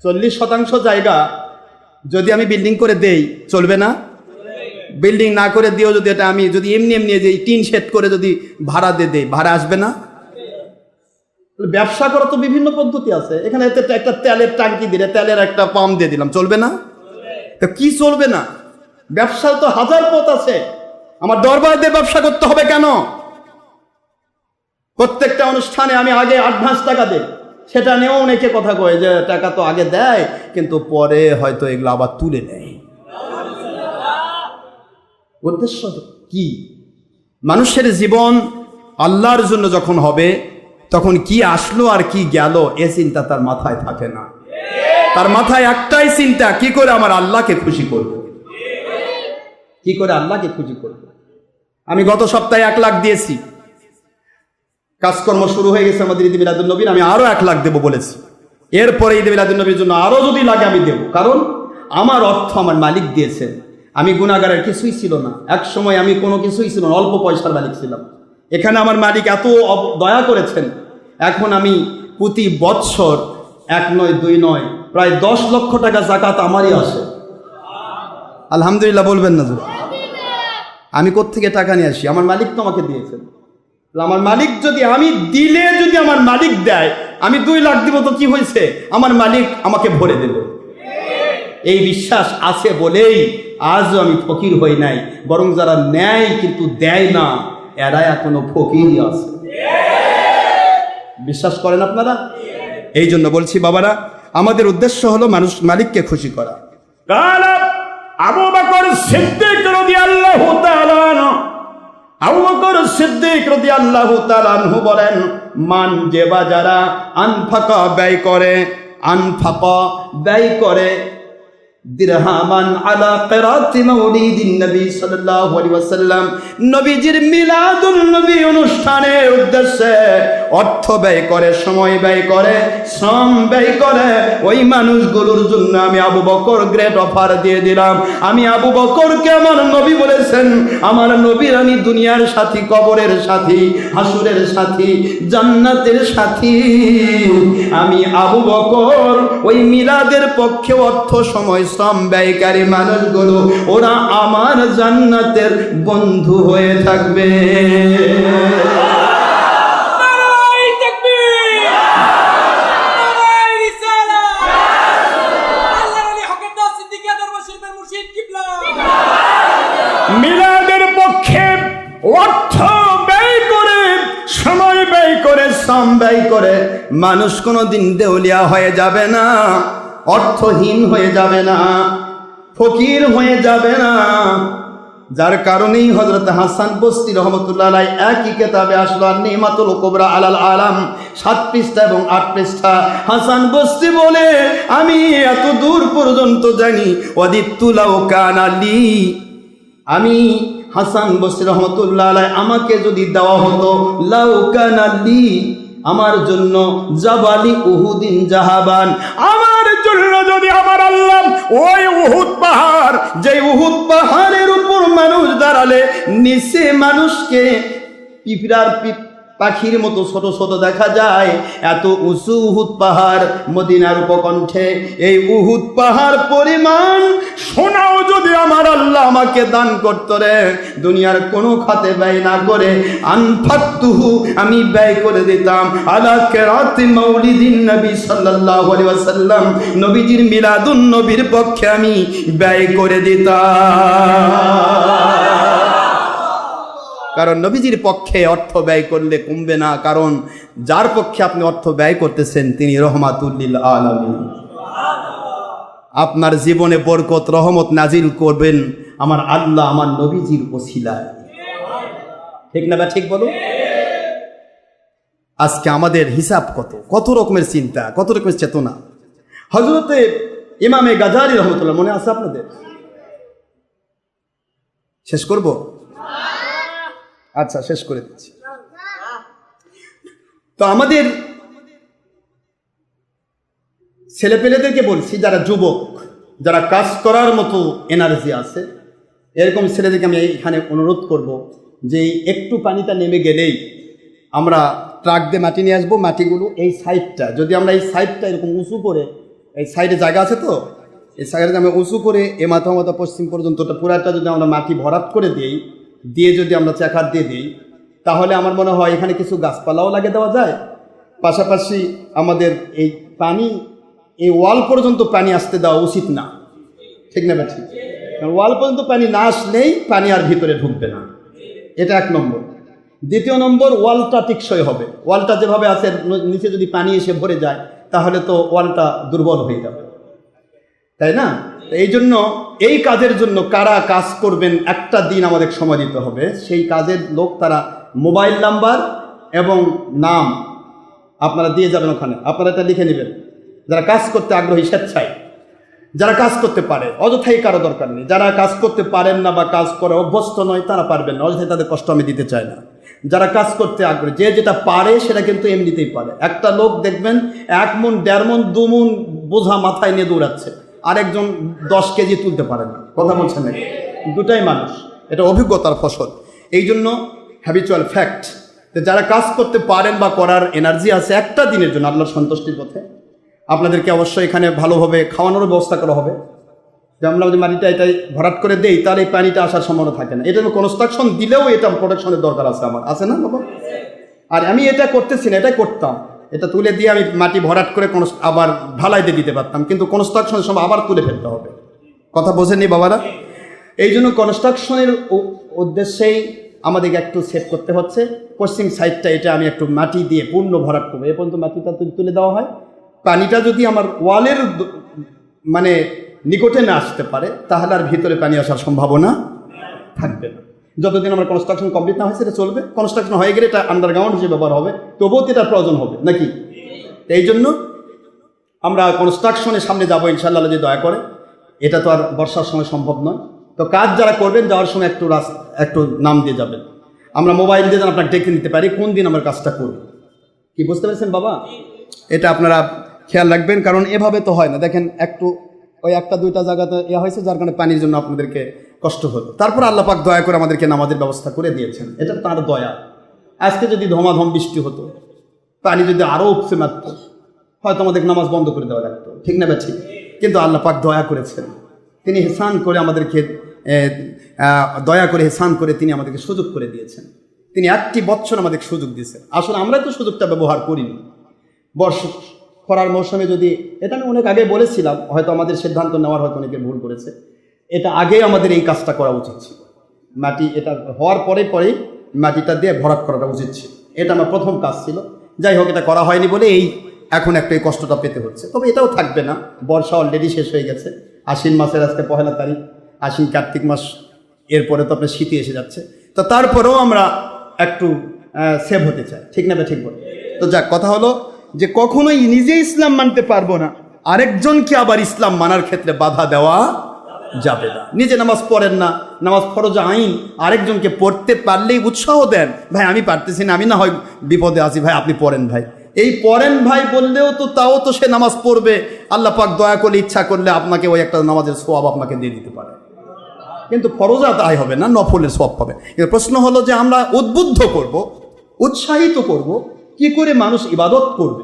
40% জায়গা যদি আমি বিল্ডিং করে দেই চলবে না? বিল্ডিং না করে দিয়েও যদি এটা আমি যদি এমনি যে টিন শেড করে যদি ভাড়া দিয়ে দেই, ভাড়া আসবে না? ব্যবসা করা তো বিভিন্ন পদ্ধতি আছে। এখানে একটা তেলের ট্যাঙ্কি দিলে তেলের একটা পাম্প দিয়ে দিলাম, চলবে না? তো কি চলবে না? ব্যবসার তো হাজার পথ আছে। আমার দরবার দিয়ে ব্যবসা করতে হবে কেন? প্রত্যেকটা অনুষ্ঠানে আমি আগে অ্যাডভান্স টাকা দেই, সেটা নিয়েও অনেকে কথা কয় যে টাকা তো আগে দেয় কিন্তু পরে হয়তো এগুলো আবার তুলে নেয়। উদ্দেশ্য কি? মানুষের জীবন আল্লাহর জন্য যখন হবে তখন কি আসলো আর কি গেল এ চিন্তা তার মাথায় থাকে না। তার মাথায় একটাই চিন্তা, কি করে আমার আল্লাহকে খুশি করব, কি করে আল্লাহকে খুশি করব। আমি গত সপ্তাহে 1 লাখ দিয়েছি, কাজকর্ম শুরু হয়ে গেছে আমাদের ঈদ মিলাদুন নবীর। আমি আরো 1 লাখ দেবো বলেছি। এরপরে ঈদ মিলাদুন নবীর জন্য আরো যদি লাগে আমি দেবো, কারণ আমার অর্থ আমার মালিক দিয়েছেন। আমি গুনাহগারের কিছুই ছিল না, এক সময় আমি কোনো কিছুই ছিল না, অল্প পয়সার মালিক ছিলাম। এখানে আমার মালিক এত দয়া করেছেন, এখন আমি প্রতি বৎসর 1 নয় 2 নয় প্রায় 10 লক্ষ টাকা যাকাত আমারই আসে। আলহামদুলিল্লাহ বলবেন না? আমি কোত্থেকে টাকা নিয়ে আসি? আমার মালিক তো আমাকে দিয়েছেন। আমার মালিক যদি, আমি দিলে যদি আমার মালিক দেয়, আমি 2 লাখ দিব তো কি হয়েছে, আমার মালিক আমাকে ভরে দেবে। এই বিশ্বাস আছে বলেই আজও আমি ফকির হই নাই, বরং যারা নেয় কিন্তু দেয় না এরা এখনো ফকিরই আছে। বিশ্বাস করেন আপনারা? এই জন্য বলছি বাবারা, আমাদের উদ্দেশ্য হলো মানুষ মালিককে খুশি করা। আবু বকর সিদ্দিক রাদিয়াল্লাহু তাআলা আনহু, আবু বকর সিদ্দিক রাদিয়াল্লাহু তাআলা আনহু বলেন, মান যে বা যারা আনফাকা ব্যয় করে, আনফাকা ব্যয় করে দিরহামান আলা কিরাতি মাউলিদিন নবী সাল্লাল্লাহু আলাইহি ওয়াসাল্লাম, নবীজির মিলাদুন নবী অনুষ্ঠানের উদ্দেশ্যে অর্থ ব্যয় করে, সময় ব্যয় করে, শ্রম ব্যয় করে, ওই মানুষগুলোর জন্য আমি আবু বকর গ্রেট অফার দিয়ে দিলাম। আমি আবু বকরকে আমার নবী বলেছেন, আমার নবীর আমি দুনিয়ার সাথী, কবরের সাথী, হাসুরের সাথী, জান্নাতের সাথী। আমি আবু বকর ওই মিলাদের পক্ষে অর্থ, সময়, শ্রম ব্যয়কারী মানুষগুলো ওরা আমার জান্নাতের বন্ধু হয়ে থাকবে। মিলাদের পক্ষে অর্থ ব্যয় করে, সময় ব্যয় করে, শ্রম ব্যয় করে মানুষ কোনোদিন দেউলিয়া হয়ে যাবে না, অর্থহীন হয়ে যাবে না, ফকির হয়ে যাবে না। যার কারণেই হযরত হাসান বসরি রহমাতুল্লাহ আলাইহি একই কিতাবে আসলো নিমাতুল কুবরা আলাল আলাম 7 পৃষ্ঠা এবং 8 পৃষ্ঠা, হাসান বসরি বলে, আমি এত দূর পর্যন্ত জানি, ওয়াদিতু লাউ কানা লি, আমি হাসান বসরি রহমাতুল্লাহ আলাইহি আমাকে যদি দেওয়া হতো, লাউ কানা লি, আমার জন্য জাবালি উহুদিন জাহাবান, আমার জন্য যদি আমার আল্লাহ ওই উহুদ পাহাড়, যে উহুদ পাহাড়ের উপর মানুষ দাঁড়ালে নিচে মানুষকে পিঁপড়ার পাখির মতো ছোট ছোট দেখা যায়, এত উঁচু উহুদ পাহাড় মদিনার উপকণ্ঠে, এই উহুদ পাহাড় পরিমাণ সোনাও যদি আমার আল্লাহ আমাকে দান করতো রে, দুনিয়ার কোনো খাতে ব্যয় না করে, আনফাকতুহু, আমি ব্যয় করে দিতাম আলা কিরাতি মাউলিদিন নবী সাল্লাল্লাহু আলাইহি ওয়াসাল্লাম, নবীজির মিলাদুন নবীর পক্ষে আমি ব্যয় করে দিতাম। কারণ নবীজির পক্ষে অর্থ ব্যয় করলে কমবে না, কারণ যার পক্ষে আপনি অর্থ ব্যয় করতেছেন তিনি রহমাতুল লিল আলামিন। আপনার জীবনে বরকত, রহমত নাজিল করবেন আমার আল্লাহ আমার নবীজির ওসিলায়। ঠিক না? ঠিক বলো। আজকে আমাদের হিসাব কত, কত রকমের চিন্তা, কত রকমের চেতনা। হযরতে ইমামে গাজালি রহমতুল্লাহ মনে আছে আপনাদের? শেষ করব? আচ্ছা, শেষ করে দিচ্ছি। তো আমাদের ছেলেপেলেদেরকে বলছি, যারা যুবক, যারা কাজ করার মতো এনার্জি আছে, এরকম ছেলেদেরকে আমি এখানে অনুরোধ করব যে একটু পানিটা নেমে গেলেই আমরা ট্রাক দিয়ে মাটি নিয়ে আসবো। মাটিগুলো এই সাইডটা, যদি আমরা এই সাইডটা এরকম উঁচু করে, এই সাইডে জায়গা আছে তো, এই সাইডে আমরা উঁচু করে এ মাথা মাথা পশ্চিম পর্যন্ত পুরাটা যদি আমরা মাটি ভরাট করে দিই, দিয়ে যদি আমরা চেকার দিয়ে দিই, তাহলে আমার মনে হয় এখানে কিছু গাছপালাও লাগিয়ে দেওয়া যায়। পাশাপাশি আমাদের এই পানি, এই ওয়াল পর্যন্ত পানি আসতে দেওয়া উচিত না। ঠিক না? ঠিক। কারণ ওয়াল পর্যন্ত পানি না আসলেই পানি আর ভিতরে ঢুকবে না, এটা 1 নম্বর। দ্বিতীয় নম্বর, ওয়ালটা টিকসই হবে। ওয়ালটা যেভাবে আছে নিচে যদি পানি এসে ভরে যায় তাহলে তো ওয়ালটা দুর্বল হয়ে যাবে, তাই না? এই জন্য এই কাজের জন্য কারা কাজ করবেন একটা দিন আমাদের সময় দিতে হবে। সেই কাজের লোক তারা মোবাইল নাম্বার এবং নাম আপনারা দিয়ে যাবেন ওখানে, আপনারা এটা লিখে নেবেন। যারা কাজ করতে আগ্রহী স্বেচ্ছায়, যারা কাজ করতে পারে, অযথাই কারো দরকার নেই। যারা কাজ করতে পারেন না বা কাজ করে অভ্যস্ত নয় তারা পারবেন না, অযথাই তাদের কষ্ট আমি দিতে চাই না। যারা কাজ করতে আগ্রহী, যে যেটা পারে সেটা কিন্তু এমনিতেই পারে। একটা লোক দেখবেন 1 মণ 1.5 মণ 2 মণ বোঝা মাথায় নিয়ে দৌড়াচ্ছে, আরেকজন 10 কেজি তুলতে পারে না। কথা বলছেন নাকি? দুটাই মানুষ, এটা অভিজ্ঞতার ফসল। এই জন্য হ্যাবিচুয়াল ফ্যাক্ট যে যারা কাজ করতে পারেন বা করার এনার্জি আছে একটা দিনের জন্য আল্লাহর সন্তুষ্টির পথে, আপনাদেরকে অবশ্যই এখানে ভালোভাবে খাওয়ানোর ব্যবস্থা করা হবে। যে আমরা যদি মাটিটা এটাই ভরাট করে দেই তাহলে এই পানিটা আসার সম্ভাবনা থাকে না। এটা কনস্ট্রাকশন দিলেও এটা প্রোটেকশনের দরকার আছে, আমার আছে না বাবা? আর আমি এটা করতেছি না, এটাই করতাম, এটা তুলে দিয়ে আমি মাটি ভরাট করে আবার ঢালাই দিয়ে দিতে পারতাম, কিন্তু কনস্ট্রাকশনের সময় আবার তুলে ফেলতে হবে। কথা বোঝেননি বাবারা? এই জন্য কনস্ট্রাকশনের উদ্দেশ্যেই আমাদেরকে একটু সেভ করতে হচ্ছে। পশ্চিম সাইডটা এটা আমি একটু মাটি দিয়ে পূর্ণ ভরাট করবো। এ পর্যন্ত মাটিটা তুলে দেওয়া হয়, পানিটা যদি আমার ওয়ালের মানে নিকটে না আসতে পারে তাহলে আর ভিতরে পানি আসার সম্ভাবনা থাকবে না। যতদিন আমার কনস্ট্রাকশন কমপ্লিট না হয় সেটা চলবে, কনস্ট্রাকশন হয়ে গেলে এটা আন্ডারগ্রাউন্ড হিসেবে ব্যবহার হবে, তবুও এটার প্রয়োজন হবে নাকি? এই জন্য আমরা কনস্ট্রাকশনের সামনে যাবো ইনশাআল্লাহ যদি দয়া করে। এটা তো আর বর্ষার সময় সম্ভব নয়। তো কাজ যারা করবেন যাওয়ার সময় একটু নাম দিয়ে যাবেন। আমরা মোবাইল দিয়ে যেন আপনাকে ডেকে নিতে পারি কোন দিন আমরা কাজটা করব। কি বুঝতে পেরেছেন বাবা? এটা আপনারা খেয়াল রাখবেন, কারণ এভাবে তো হয় না। দেখেন একটু ওই 1-2টা জায়গাতে হয়েছে যার কারণে পানির জন্য আপনাদেরকে কষ্ট হলো। তারপর আল্লাহ পাক দয়া করে আমাদেরকে নামাজের ব্যবস্থা করে দিয়েছেন, এটা তার দয়া। আজকে যদি ধমাধম বৃষ্টি হতো, পানি যদি আরও উপসে মারত, হয়তো আমাদের নামাজ বন্ধ করে দেওয়া লাগতো, ঠিক না? ঠিক। কিন্তু আল্লাহ পাক দয়া করেছেন, তিনি হেসান করে আমাদেরকে দয়া করে হেসান করে তিনি আমাদেরকে সুযোগ করে দিয়েছেন। তিনি 1টি বছর আমাদেরকে সুযোগ দিয়েছেন। আসলে আমরা তো সুযোগটা ব্যবহার করিনি। খরার মৌসুমে যদি, এটা আমি অনেক আগে বলেছিলাম, হয়তো আমাদের সিদ্ধান্ত নেওয়ার হয়তো অনেকে ভুল করেছে। এটা আগে আমাদের এই কাজটা করা উচিত ছিল। মাটি এটা হওয়ার পরেই মাটিটা দিয়ে ভরাট করাটা উচিত ছিল। এটা আমার প্রথম কাজ ছিল। যাই হোক, এটা করা হয়নি বলে এখন একটা এই কষ্টটা পেতে হচ্ছে। তবে এটাও থাকবে না, বর্ষা অলরেডি শেষ হয়ে গেছে। আশ্বিন মাসের আজকে 1 তারিখ, আশ্বিন কার্তিক মাস, এরপরে তো আপনার শীতই এসে যাচ্ছে। তো তারপরেও আমরা একটু সেভ হতে চাই, ঠিক না? ঠিক বলে তো যাক, কথা হলো যে কখনোই নিজে ইসলাম মানতে পারবো না, আরেকজনকে আবার ইসলাম মানার ক্ষেত্রে বাধা দেওয়া যাবে না। নিজে নামাজ পড়েন না, নামাজ ফরজ আইন, আরেকজনকে পড়তে পারলেই উৎসাহ দেন, ভাই আমি পারতেছি না, আমি না হয় বিপদে আছি, ভাই আপনি পড়েন ভাই। এই পড়েন ভাই বললেও তো তাও তো সে নামাজ পড়বে। আল্লাহ পাক দয়া করলে, ইচ্ছা করলে আপনাকে ওই একটা নামাজের সওয়াব আপনাকে দিয়ে দিতে পারে, কিন্তু ফরজ আদায় হবে না, নফলের সওয়াব পাবে। কিন্তু প্রশ্ন হলো যে আমরা উদ্বুদ্ধ করব, উৎসাহিত করব, কি করে মানুষ ইবাদত করবে।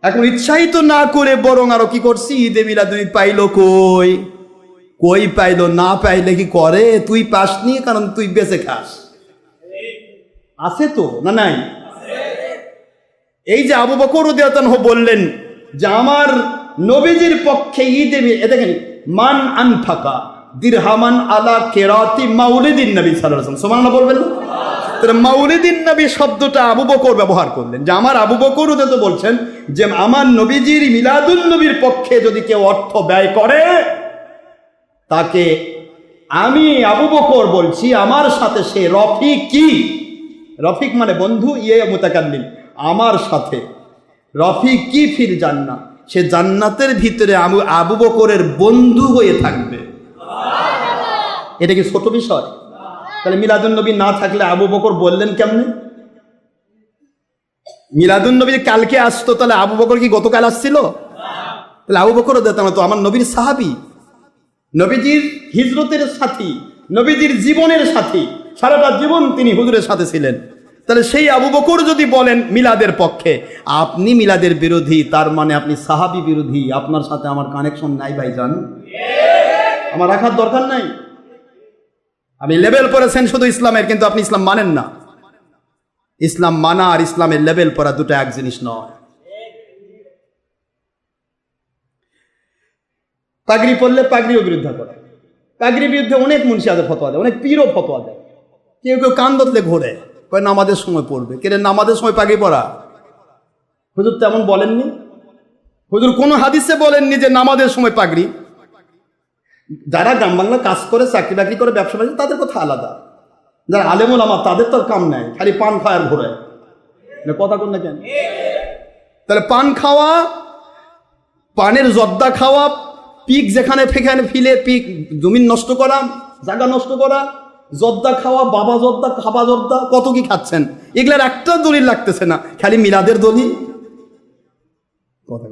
এখন উৎসাহিত না করে বরং আরো কি করছি, ঈদে মিলাদুন পাইলো কই পাইলো, না পাইলে কি করে, তুই পাসনি কারণ তুই বেঁচে খাস, আছে তো না নাই? এই যে আবু বকর রাদিয়াল্লাহু আনহু বললেন যে আমার নবীজির পক্ষে ঈদে, দেখেন, মান আনফাকা দিরহামান আলা কেরাতি মাউলিদিন নবী সাল্লাল্লাহু আলাইহি ওয়াসাল্লাম, সুবহানাল্লাহ বলবেন। তাহলে মাউলিদিন নবী শব্দটা আবু বকর ব্যবহার করলেন, যে আমার আবু বকর তো বলছেন যে আমার নবীজির মিলাদুন নবীর পক্ষে যদি কেউ অর্থ ব্যয় করে তাকে আমি আবু বকর বলছি আমার সাথে সে রফিকি, রফিক মানে বন্ধু, মুতাকাল্লিম, আমার সাথে রফিকি ফির জান্নাত, সে জান্নাতের ভিতরে আবু বকরের বন্ধু হয়ে থাকবে। এটা কি ছোট বিষয়? তাহলে মিলাদুন নবী না থাকলে আবু বকর বললেন কেমনে? মিলাদুন নবী কালকে আসতো, তাহলে আবু বকর কি গতকাল আসছিল? তাহলে আবু বকরও দিতাম তো, আমার নবীর সাহাবী, নবীজির হিজরতের সাথী, নবীজির জীবনের সাথী, সারাটা জীবন তিনি হুজুরের সাথে ছিলেন। তাহলে সেই আবু বকর যদি বলেন মিলাদের পক্ষে, আপনি মিলাদের বিরোধী, তার মানে আপনি সাহাবী বিরোধী, আপনার সাথে আমার কানেকশন নাই ভাইজান, আমার রাখার দরকার নাই। আপনি লেভেল পড়েছেন শুধু ইসলামের, কিন্তু আপনি ইসলাম মানেন না। ইসলাম মানা আর ইসলামের লেভেল পড়া দুটো এক জিনিস নয়। পাগড়ি পরলে পাগড়িও বিরোধিতা করে, পাগড়ির বিরুদ্ধে অনেক মুন্সি আছে ফতোয়া দেয়, অনেক পীরও ফতোয়া দেয়। কেউ কেউ কান দতলে ঘোরে, কয় নামাজের সময় পড়বে। কেন নামাজের সময় পাগড়ি পরা? হুজুর তেমন বলেননি। হুজুর কোনো হাদিসে বলেননি যে নামাজের সময় পাগড়ি। যারা গ্রাম বাংলা কাজ করে, চাকরি বাকরি করে, ব্যবসা বাণিজ্য, তাদের কথা আলাদা। যারা আলেমুল আমার, তাদের তো কাম নাই, খালি পান খায় আর ঘোরায়। কথা কোন না কেন? তাহলে পান খাওয়া, পানের জর্দা খাওয়া, পিক যেখানে ফেখানে ফিলে পিক জমিন নষ্ট করা, জায়গা নষ্ট করা, জর্দা খাওয়া, বাবা জর্দা, খাবা জর্দা, কত কি খাচ্ছেন। এগুলার একটা দলিল লাগতেছে না, খালি মিলাদের দলিল। কথা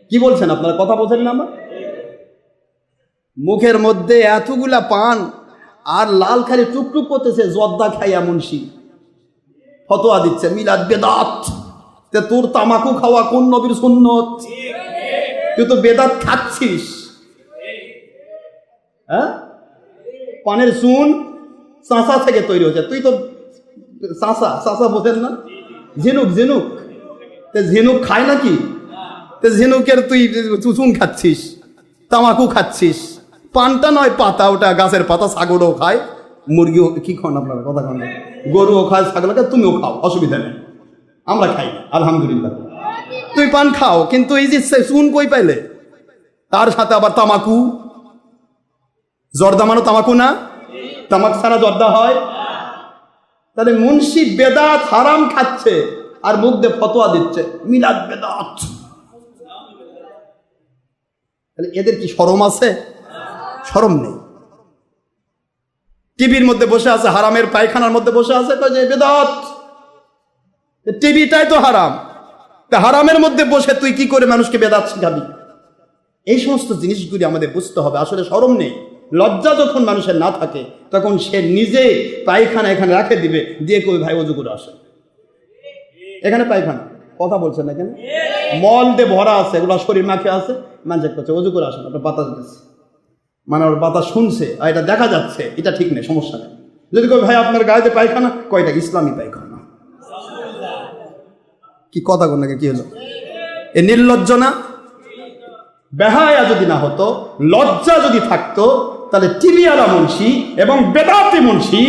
কি বলছেন আপনারা? কথা বলছেন না? আমার মুখের মধ্যে এতগুলা পান আর লাল খালি টুকটুক করতেছে, জর্দা খাইয়া মুন্সি ফতোয়া দিচ্ছে মিলাদ বেদাত। তোর তামাকু খাওয়া কোন নবীর সুন্নত? তুই তো বেদাত খাচ্ছিস। হ্যাঁ, পানের চুন চাষা থেকে তৈরি হয়েছে, তুই তো চাষা বোঝেন না? ঝিনুক ঝিনুক, ঝিনুক খায় নাকি? ঝিনুকের তুই চুন খাচ্ছিস, তামাকু খাচ্ছিস। পানটা নয় পাতা, ওটা গাছের পাতা, ছাগলও খায়, মুরগিও কি খান আপনারা? কথা খান, গরুও খায়, ছাগল খায়, তুমিও খাও, অসুবিধা নেই, আমরা খাই না আলহামদুলিল্লাহ। তুই পান খাও, কিন্তু এই যে চুন কই পাইলে? তার সাথে আবার তামাকু, জর্দা মানে তামাকু না? তামাক ছাড়া জর্দা হয়? তাহলে মুন্সি বেদাত হারাম খাচ্ছে আর মুখ দিয়ে ফতোয়া দিচ্ছে মিলাদ বেদাত। তাহলে এদের কি শরম আছে? শরম নেই। টিভির মধ্যে বসে আছে, হারামের পায়খানার মধ্যে বসে আছে, কয় যে বেদাত। টিভিটাই তো হারাম, তা হারামের মধ্যে বসে তুই কি করে মানুষকে বেদাত শিখাবি? এই সমস্ত জিনিসগুলি আমাদের বুঝতে হবে। আসলে শরম নেই, লজ্জা যখন মানুষের না থাকে তখন সে নিজে পায়খানা এখানে রাখে দিবে, দিয়ে কই ভাই অজু করে আসে, এখানে পায়খানা। কথা বলছেন না কেন? মল দিয়ে ভরা আছে, এগুলো শরীর মাখে আছে, মানুষ করছে অজু করে আসেন, আপনার বাতাস দিচ্ছে, মানে ওর বাতাস শুনছে আর এটা দেখা যাচ্ছে, এটা ঠিক নেই, সমস্যা নেই। যদি কই ভাই আপনার গায়েতে পায়খানা, কয়টা ইসলামী পায়খানা। কি কথা কোন নাকি? কি হলো? এ নির্লজ্জ না? বেহায়া যদি না হতো, লজ্জা যদি থাকতো, তাহলে টিভিওয়ালা মুন্সি এবং বেদাতি মুন্সি,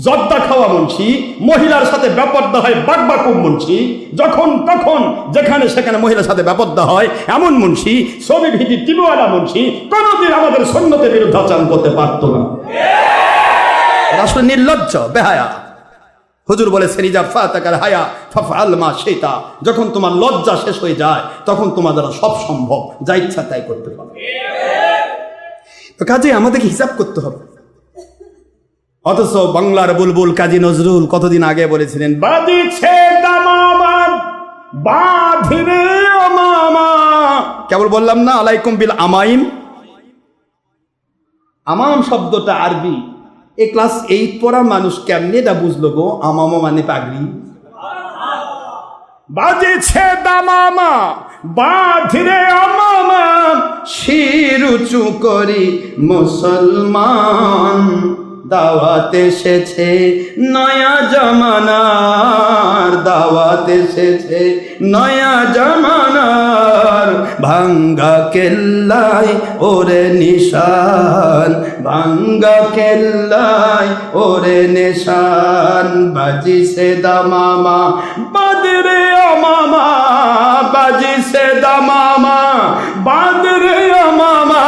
জর্দা খাওয়া মুন্সি, মহিলার সাথে ব্যাপারটা হয় বাকবাকুব মুন্সি, যখন তখন যেখানে সেখানে মহিলার সাথে ব্যাপারটা হয় এমন মুন্সি, ছবি ভিডি টিভিওয়ালা মুন্সি কোনোদিন আমাদের সুন্নতের বিরুদ্ধে আচরণ করতে পারতো না। আসলে নির্লজ্জ, বেহায়া। হুজুর বলেছেন ইজা ফাতাকাল হায়া ফাফআল মা শিতা, যখন তোমার লজ্জা শেষ হয়ে যায় তখন তোমার দ্বারা সব সম্ভব, যা ইচ্ছা তাই করতে পারো। তো কাজে আমাদেরকে হিসাব করতে হবে। অথচ বাংলার বুলবুল কাজী নজরুল কতদিন আগে বলেছিলেন, বাদিছে দামামা বাধিরে মামা। কেবল বললাম না আলাইকুম বিল আমাইম। আমাম শব্দটা আরবি, এ ক্লাস 8 পড়া মানুষ কেমনে এটা বুঝলো গো? আমামা মানে পাগড়ি। বাজেছে দামামা বাধিরে আমামা, শির উঁচু করি মুসলমান, দাওয়াত এসেছে নয়া জামানার, দাওয়াত এসেছে নয়া জামানার, ভাঙ্গা কেল্লায় ওরে নিশান, ভাঙ্গা কেল্লায় ওরে নিশান, বাজিছে দামামা বাদরে আমামা, বাজিছে দামামা বাদরে আমামা,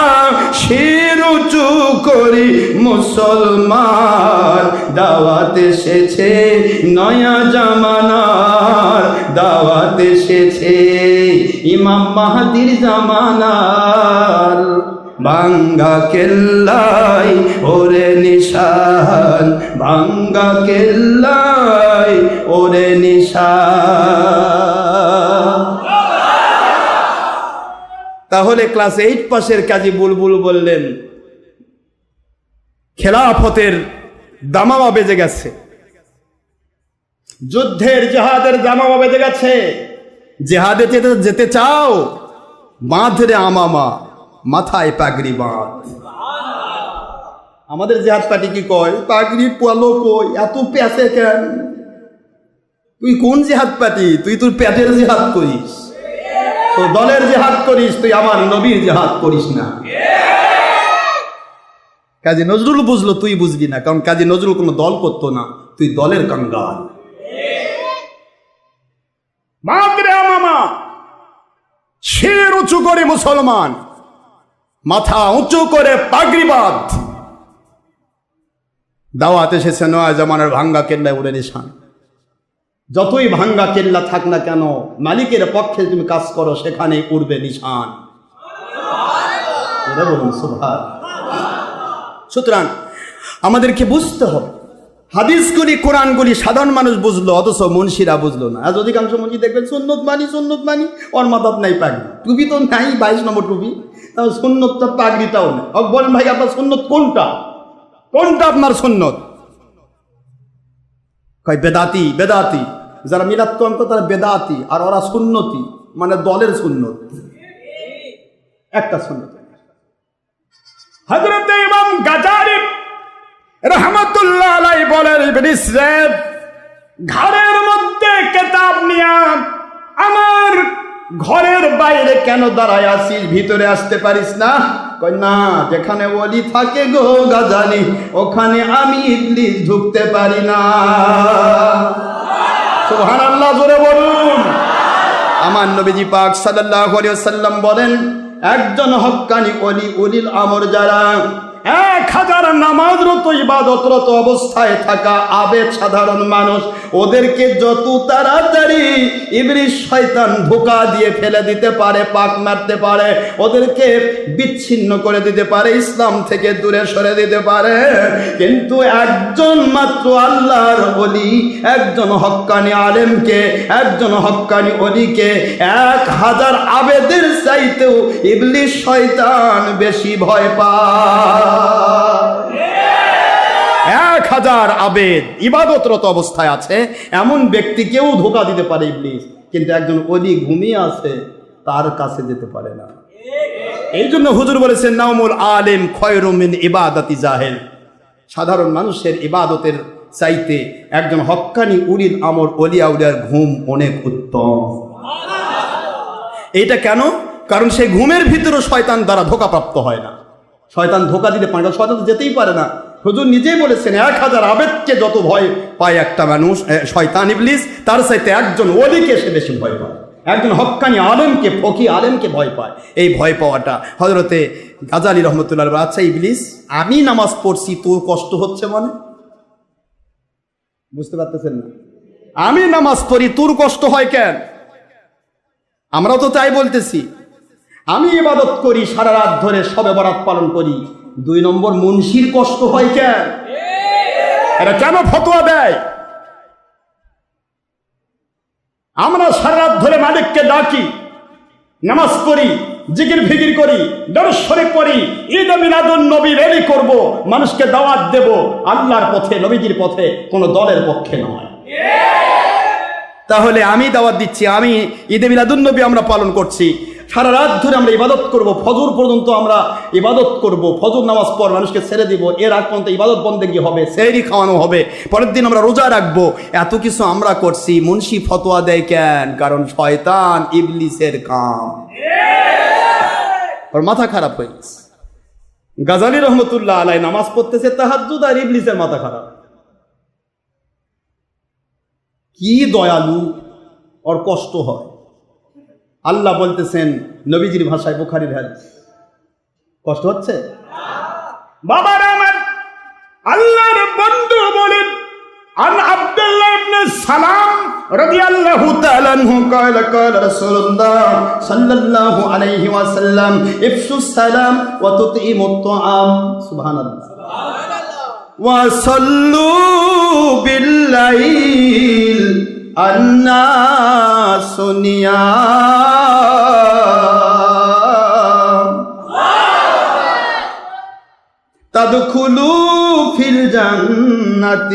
শির উঁচু করি মুসলমান, দাওয়াত এসেছে নয়া জামানার, দাওয়াত এসেছে ইমাম মাহদির জামানার, ভাঙ্গা কেল্লায় ওরে নিশান, ভাঙ্গা কেল্লায় ওরে নিশান। তাহলে ক্লাস 8 পাশের কাজী বুলবুল বললেন খেলাফতের দামামা বেজে গেছে, যুদ্ধের জিহাদের দামামা বেজে গেছে। জিহাদে যেতে চাও, বাঁধরে আমামা, মাথায় পাগড়ি বাঁধ। আমাদের জিহাদ পার্টি কি কয়? পাগড়ি পোয়ালো কই, এত প্যাসে কেন? তুই কোন জিহাদ পার্টি? তুই তোর পেটের জিহাদ করিস, তো দলের জিহাদ করিস, তুই আমার নবীর জিহাদ করিস না। কাজী নজরুল বুঝলো, তুই বুঝবি না, কারণ কাজী নজরুল কোনো দল করতো না, তুই দলের কাঙ্গাল। মাদ্রে মামা, শির উঁচু করে মুসলমান, মাথা উঁচু করে পাগড়িবাদ, দাওয়াত এসেছে নয়া জামানার ভাঙ্গা কেল্লায় উড়ে নিশান। যতই ভাঙ্গা কেল্লা থাক না কেন, মালিকের পক্ষে তুমি কাজ করো, সেখানে উড়বে নিশান। বলুন সুবহান। সুতরাং আমাদেরকে বুঝতে হবে, হাদিসগুলি কোরআনগুলি সাধারণ মানুষ বুঝলো, অথচ মুন্সিরা বুঝলো না। আজ অধিকাংশ মুন্সি দেখবেন সুন্নত মানি, ওর মাথাত নাই পাগড়ি, টুপি তো নাই, 22 নম্বর টুপি, তাও সুন্নতটা পাগড়িটাও নেই। বলেন ভাই আপনার সুন্নত কোনটা? কোনটা আপনার সুন্নত? কয় বেদাতি। বেদাতি যারা মিলাদ করেন তারা বেদাতি, আর ওরা সুন্নতি, মানে দলের সুন্নত, একটা সুন্নত। হযরত ইমাম গাজালি রাহমাতুল্লাহ আলাইহি বলেন, ইবলিস রে, ঘরের মধ্যে কিতাব নিয়া আমার ঘরের বাইরে কেন দাঁড়ায় আছিস, ভিতরে আসতে পারিস না? কই না, যেখানে ওলি থাকে গো গাজালি, ওখানে আমি ইবলিস ঢুকতে পারি না। সুবহানাল্লাহ, জোরে বলুন। আমার নবীজি পাক সাল্লাল্লাহু আলাইহি ওয়াসাল্লাম বলেন, একজন হক্কানি ওলি, উলিল আমর যারা 1000 নামাজরত ইবাদতরত অবস্থায় থাকা আবেদ সাধারণ মানুষ, ওদেরকে যত তাড়াতাড়ি ইবলিস শয়তান ধোঁকা দিয়ে ফেলে দিতে পারে, পাক মারতে পারে, ওদেরকে বিচ্ছিন্ন করে দিতে পারে, ইসলাম থেকে দূরে সরে দিতে পারে, কিন্তু একজন মাত্র আল্লাহর ওলি, একজন হক্কানি আলেমকে, একজন হক্কানি ওলিকে 1000 আবেদের চাইতেও ইবলিস শয়তান বেশি ভয় পায়। 1000 আবেদ ইবাদতরত অবস্থায় আছে, এমন ব্যক্তিকেও ধোঁকা দিতে পারে ইবলিস, কিন্তু একজন ওলি ঘুমিয়ে আছে, তার কাছে যেতে পারে না। এই জন্য হুজুর বলেছেন, নাউমুল আলিম খয়রুম মিন ইবাদাতি জাহিল, সাধারণ মানুষের ইবাদতের চাইতে একজন হক্কানি উলিল আমর ওলিয়া উলিয়ার ঘুম অনেক উত্তম। এটা কেন? কারণ সেই ঘুমের ভিতরে শয়তান দ্বারা ধোঁকাপ্রাপ্ত হয় না, শয়তান ধোঁকা দিতে পারে না, শয়তান যেতেই পারে না। হুজুর নিজেই বলেছেন, 1000 আবেদকে যত ভয় পায় একটা মানুষ, শয়তান ইবলিস, তার চাইতে একজন ওলিকে সে বেশি ভয় পায়, একজন হক্কানি আলেমকে, ফকি আলেমকে ভয় পায়। এই ভয় পাওয়াটা হযরতে গাজালি রহমতুল্লাহ, আচ্ছা ইবলিস, আমি নামাজ পড়ছি, তোর কষ্ট হচ্ছে মানে? বুঝতে পারতেছেন না? আমি নামাজ পড়ি, তোর কষ্ট হয় কেন? আমরাও তো তাই বলতেছি। আমি ইবাদত করি, সারা রাত ধরে শবে বরাত পালন করি, 2 নম্বর মুন্সির কষ্ট হয় কেন? এটা কেন ফতোয়া দেয়? আমরা সারা রাত ধরে মালিককে ডাকি, নামাজ পড়ি, জিকির ফিকির করি, দরুদ শরীফ পড়ি, ঈদ মিলাদুন নবী রেডি করব, মানুষকে দাওয়াত দেব আল্লাহর পথে, নবীজির পথে, কোন দলের পক্ষে নয়। তাহলে আমি দাওয়াত দিচ্ছি, আমি ঈদে মিলাদুন নবী আমরা পালন করছি, সারা রাত ধরে আমরা ইবাদত করব, ফজর পর্যন্ত আমরা ইবাদত করব, ফজর নামাজ পর মানুষকে ছেড়ে দিব, এর আগ পর্যন্ত ইবাদত বন্দেগী হবে, সেহরি খাওয়ানো হবে, পরের দিন আমরা রোজা রাখবো, এত কিছু আমরা করছি, মুন্সি ফতোয়া দেয় কেন? কারণ শয়তান ইবলিসের কাম, ওর মাথা খারাপ হয়ে গেছে। গাজালি রহমতুল্লাহ আলাইহি নামাজ পড়তেছে তাহাজ্জুদ, আর ইবলিসের মাথা খারাপ। কি দয়ালু, ওর কষ্ট হয়। আল্লাহ বলতেছেন নবীজির ভাষায়, বুখারীর হাদিস, কষ্ট হচ্ছে? বাবার আমার আল্লাহর বন্ধু বলেন, আন আব্দুল্লাহ ইবনে সালাম রাদিয়াল্লাহু তাআলা আনহু قال قال رسول الله صلى الله عليه وسلم افشوا السلام وتطعموا الطعام সুবহানাল্লাহ وصلوا بالليل الناس نيام تدخلوا في الجنة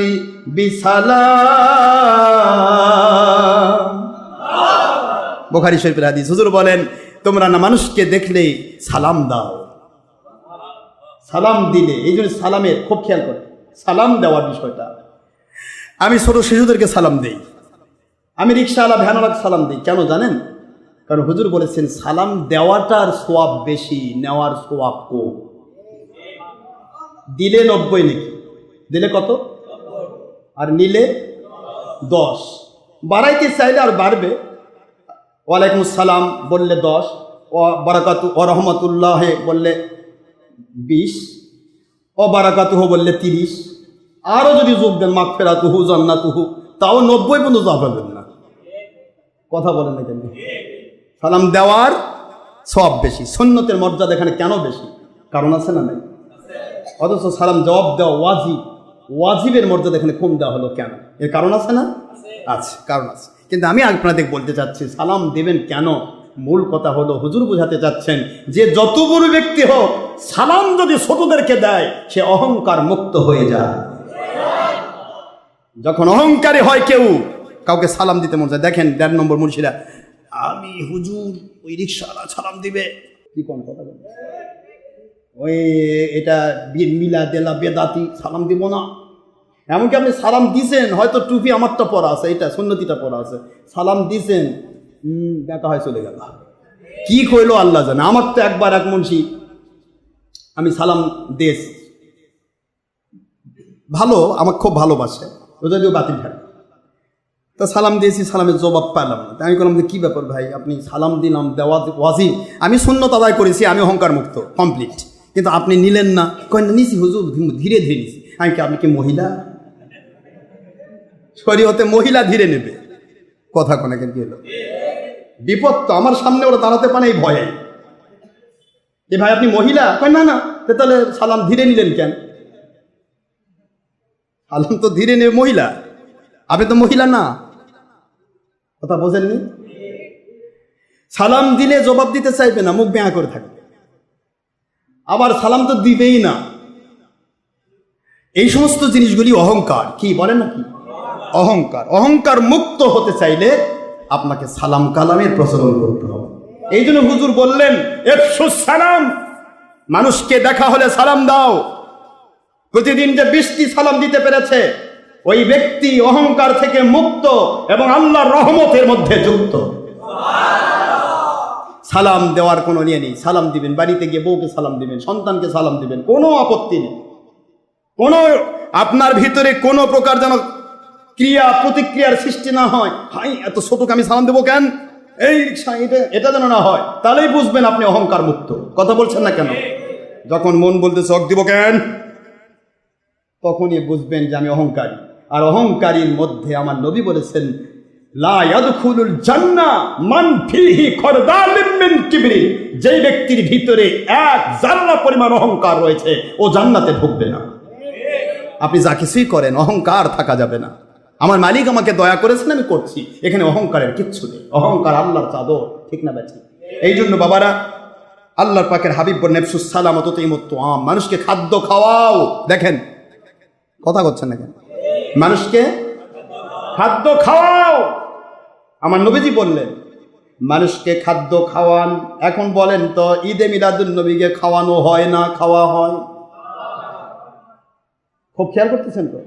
بسلام। বুখারী শরীফের হাদিস। হুজুর বলেন, তোমরা না মানুষকে দেখলে সালাম দাও, সালাম দিলে, এই জন্য সালামের খুব খেয়াল করে, সালাম দেওয়ার বিষয়টা। আমি ছোট শিশুদেরকে সালাম দেই, আমি রিক্সাওয়ালা ভ্যানওয়ালাকে সালাম দিই, কেন জানেন? কারণ হুজুর বলেছেন সালাম দেওয়াটার সওয়াব বেশি, নেওয়ার সওয়াব কম। দিলে 90 নাকি? দিলে কত? আর নিলে 10। বাড়াইতে চাইলে আর বাড়বে। ওয়ালাইকুম আসসালাম বললে 10, ও বারাকাতু ও রহমতুল্লাহ বললে 20, ও বারাকাতুহু বললে 30, আরও যদি যোগ দেন মাগফিরাতুহু জান্নাতুহু, তাও 90 পর্যন্ত যাবেন না। কথা বলেন না কেন? সালাম দেওয়ার সব বেশি, সুন্নতের মর্যাদা এখানে কেন বেশি? কারণ আছে না নাই? অথচ সালাম জবাব দেওয়া ওয়াজিব, ওয়াজিবের মর্যাদা এখানে কম দেওয়া হলো কেন? এর কারণ আছে না? আছে, কারণ আছে। কিন্তু আমি আপনাদের বলতে চাচ্ছি সালাম দেবেন কেন? মূল কথা হলো হুজুর বোঝাতে চাচ্ছেন যে যত বড় ব্যক্তি হোক সালাম যদি ছোটদেরকে দেয় সে অহংকার মুক্ত হয়ে যায়। যখন অহংকারী হয় কেউ, কাউকে সালাম দিতে মন চায়। দেখেন 1.5 নম্বর মুর্শিদা, আমি হুজুর ওই রিক্সাওয়ালা সালাম দিবে, কি কোন কথা বলে, ওই এটা মিলা দেলা বেদাতি, সালাম দিব না। এমনকি আপনি সালাম দিছেন, হয়তো টুপি আমারটা পরা আছে, এটা সুন্নতিটা পরা আছে, সালাম দিছেন, দেখা হয় চলে গেল, কি কইলো আল্লাহ জানে। আমার তো একবার এক মুন্সি, আমি সালাম দেশ ভালো, আমার খুব ভালোবাসে, ও যদিও বাতিল থাকে, তা সালাম দিয়েছি, সালামের জবাব পেলাম না। আমি বললাম যে কী ব্যাপার ভাই, আপনি সালাম দিলাম, দেওয়া ওয়াজিব, আমি সুন্নত আদায় করেছি, আমি অহংকার মুক্ত কমপ্লিট, কিন্তু আপনি নিলেন না। কয়েন নিছি হুজুর, ধীরে ধীরে নিছি। আমি কি, আপনি কি মহিলা? শরীয়তে মহিলা ধীরে নেবে, কথা কোনে কি হলো? বিপদ তো আমার সামনে ওরা দাঁড়াতে পারে এই ভয়ে, এ ভাই আপনি মহিলা? কয় না না। তাহলে সালাম ধীরে নিলেন কেন? সালাম তো ধীরে নেবে মহিলা, আপনি তো মহিলা না, কথা বোঝেননি? সালাম দিলে জবাব দিতে চাইবে না, মুখ বেঁয়া করে থাকবে, আবার সালাম তো দিবেই না। এই সমস্ত জিনিসগুলি অহংকার। কি বলেন নাকি? অহংকার। অহংকার মুক্ত হতে চাইলে আপনাকে সালাম কালামের প্রচলন করতে হবে। এই জন্য হুজুর বললেন এফসুস সালাম, মানুষকে দেখা হলে সালাম দাও। প্রতিদিন যে 20টি সালাম দিতে পেরেছে ওই ব্যক্তি অহংকার থেকে মুক্ত এবং আল্লাহর রহমতের মধ্যে যুক্ত। সালাম দেওয়ার কোনো নিয়ে নেই, সালাম দিবেন, বাড়িতে গিয়ে বউকে সালাম দিবেন, সন্তানকে সালাম দিবেন, কোনো আপত্তি নেই। কোনো আপনার ভিতরে কোনো প্রকার যেন ক্রিয়া প্রতিক্রিয়ার সৃষ্টি না হয়, হাই এত ছোটকে আমি সালাম দেবো কেন, এই এটা যেন না হয়, তাহলেই বুঝবেন আপনি অহংকার মুক্ত। কথা বলছেন না কেন? যখন মন বলতেছে অক দিব কেন, তখনই বুঝবেন যে আমি অহংকারী। আর অহংকারীর মধ্যে আমার নবী বলেছেন লা ইয়াদখুলুল জান্নাহ মান ফিহি খরদালিম মিন কিবরি, যেই ব্যক্তির ভিতরে 1 জাররা পরিমাণ অহংকার রয়েছে ও জান্নাতে ঢুকবে না। আপনি যা কিছুই করেন অহংকার থাকা যাবে না। আমার মালিক আমাকে দয়া করেছেন, আমি করছি, এখানে অহংকারের কিচ্ছু নেই। অহংকার আল্লাহর চাদর, ঠিক না বেঠিক? এই জন্য বাবারা আল্লাহর পাকের হাবিব বলেন নেফসুস সালামত তাইমুত আম, মানুষকে খাদ্য খাওয়াও। দেখেন কথা করছেন না কেন? মানুষকে খাদ্য খাওয়াও। আমার নবীজি বললেন মানুষকে খাদ্য খাওয়ান। এখন বলেন তো ঈদে মিলাদুন নবীকে খাওয়ানো হয় না খাওয়া হয়? খুব খেয়াল করতেছেন তো?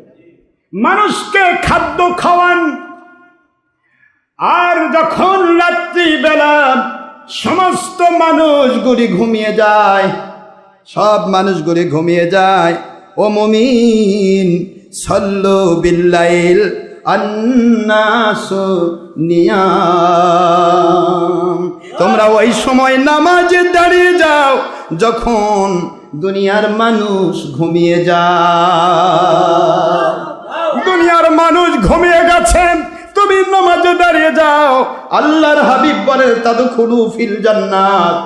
মানুষকে খাদ্য খাওয়ান। আর যখন রাত্রিবেলা সমস্ত মানুষগুলি ঘুমিয়ে যায়, সব মানুষগুলি ঘুমিয়ে যায়, ও মুমিন সাল্লু বিল্লাইল আন্নাসু নিয়াম, তোমরা ওই সময় নামাজে দাঁড়িয়ে যাও যখন দুনিয়ার মানুষ ঘুমিয়ে যায়। দুনিয়ার মানুষ ঘুমিয়ে গেছেন, তুমি নামাজে দাঁড়িয়ে যাও। আল্লাহর হাবিব বলেন তাদখুলু ফিল জান্নাত,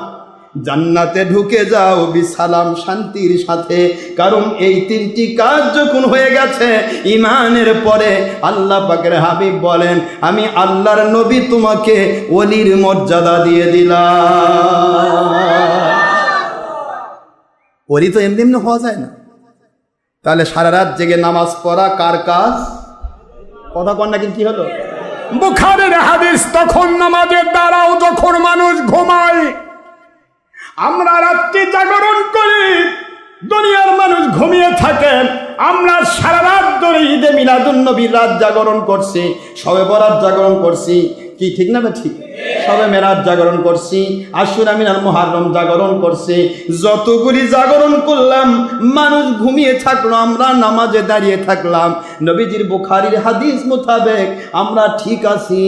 জান্নাতে ঢুকে যাও বিসালাম, শান্তির সাথে। কারণ এই 3টি কাজ যখন হয়ে গেছে ঈমানের পরে, আল্লাহ পাকের হাবিব বলেন আমি আল্লাহর নবী তোমাকে ওলির মর্যাদা দিয়ে দিলাম। ওলি তো এমনি এমনি হওয়া যায় না। তাহলে সারা রাত জেগে নামাজ পড়া কার কাজ? কথা কন না, কি হলো? বুখারীর হাদিস, তখন নামাজের দ্বারাও যখন মানুষ ঘুমায়, আমরা রাত্রি জাগরণ করি, দুনিয়ার মানুষ ঘুমিয়ে থাকেন, আমরা সারা রাত ধরে ঈদে মিলাদুন নবীর রাত জাগরণ করছি, শবে বরাত জাগরণ করছি, কি ঠিক না? ঠিক। সবে মেরাজ জাগরণ করছি, আশুরা মিনাল মুহাররম জাগরণ করছি, যতগুলি জাগরণ করলাম মানুষ ঘুমিয়ে থাকলো, আমরা নামাজে দাঁড়িয়ে থাকলাম, নবীজির বুখারীর হাদিস মোতাবেক আমরা ঠিক আছি,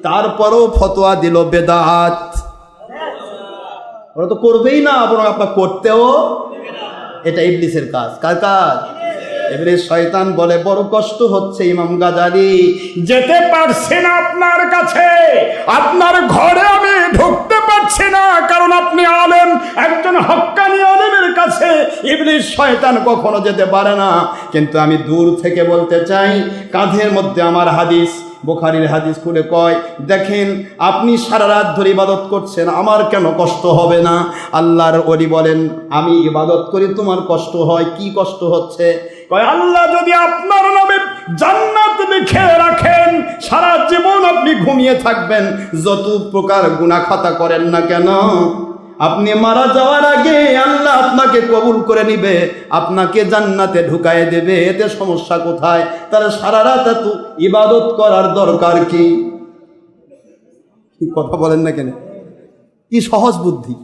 তারপরও ফতোয়া দিল বেদাত। ওরা তো করবেই না, বরং আপনার করতেও, এটা ইবলিসের কাজ। কার কাজ? ইবলিস শয়তান বলে বড় কষ্ট হচ্ছে ইমাম গাজালি, যেতে পারছি না আপনার কাছে, আপনার ঘরে আমি ঢুকতে পারছি না, কারণ আপনি আলেম, একজন হক্কানি আলেমের কাছে ইবলিস শয়তান কখনো যেতে পারে না। কিন্তু আমি দূর থেকে বলতে চাই, কাঁধের মধ্যে আমার হাদিস, বুখারীর হাদিস খুলে কয়, দেখেন আপনি সারা রাত ধরে ইবাদত করছেন, আমার কেন কষ্ট হবে না? আল্লাহর ওলি বলেন, আমি ইবাদত করি তোমার কষ্ট হয়। কি কষ্ট হচ্ছে? কয় আল্লাহ যদি আপনার নামে জান্নাত লিখে রাখেন, সারা জীবন আপনি ঘুমিয়ে থাকবেন, যত প্রকার গুনাহ খাতা করেন না কেন, আপনি মারা যাওয়ার আগে আল্লাহ আপনাকে কবুল করে নিবে, আপনাকে জান্নাতে ঢুকায় দেবে, এতে সমস্যা কোথায়? তাহলে সারা রাত এত ইবাদত করার দরকার কি? কথা বলেন না কেন? কি সহজ বুদ্ধি!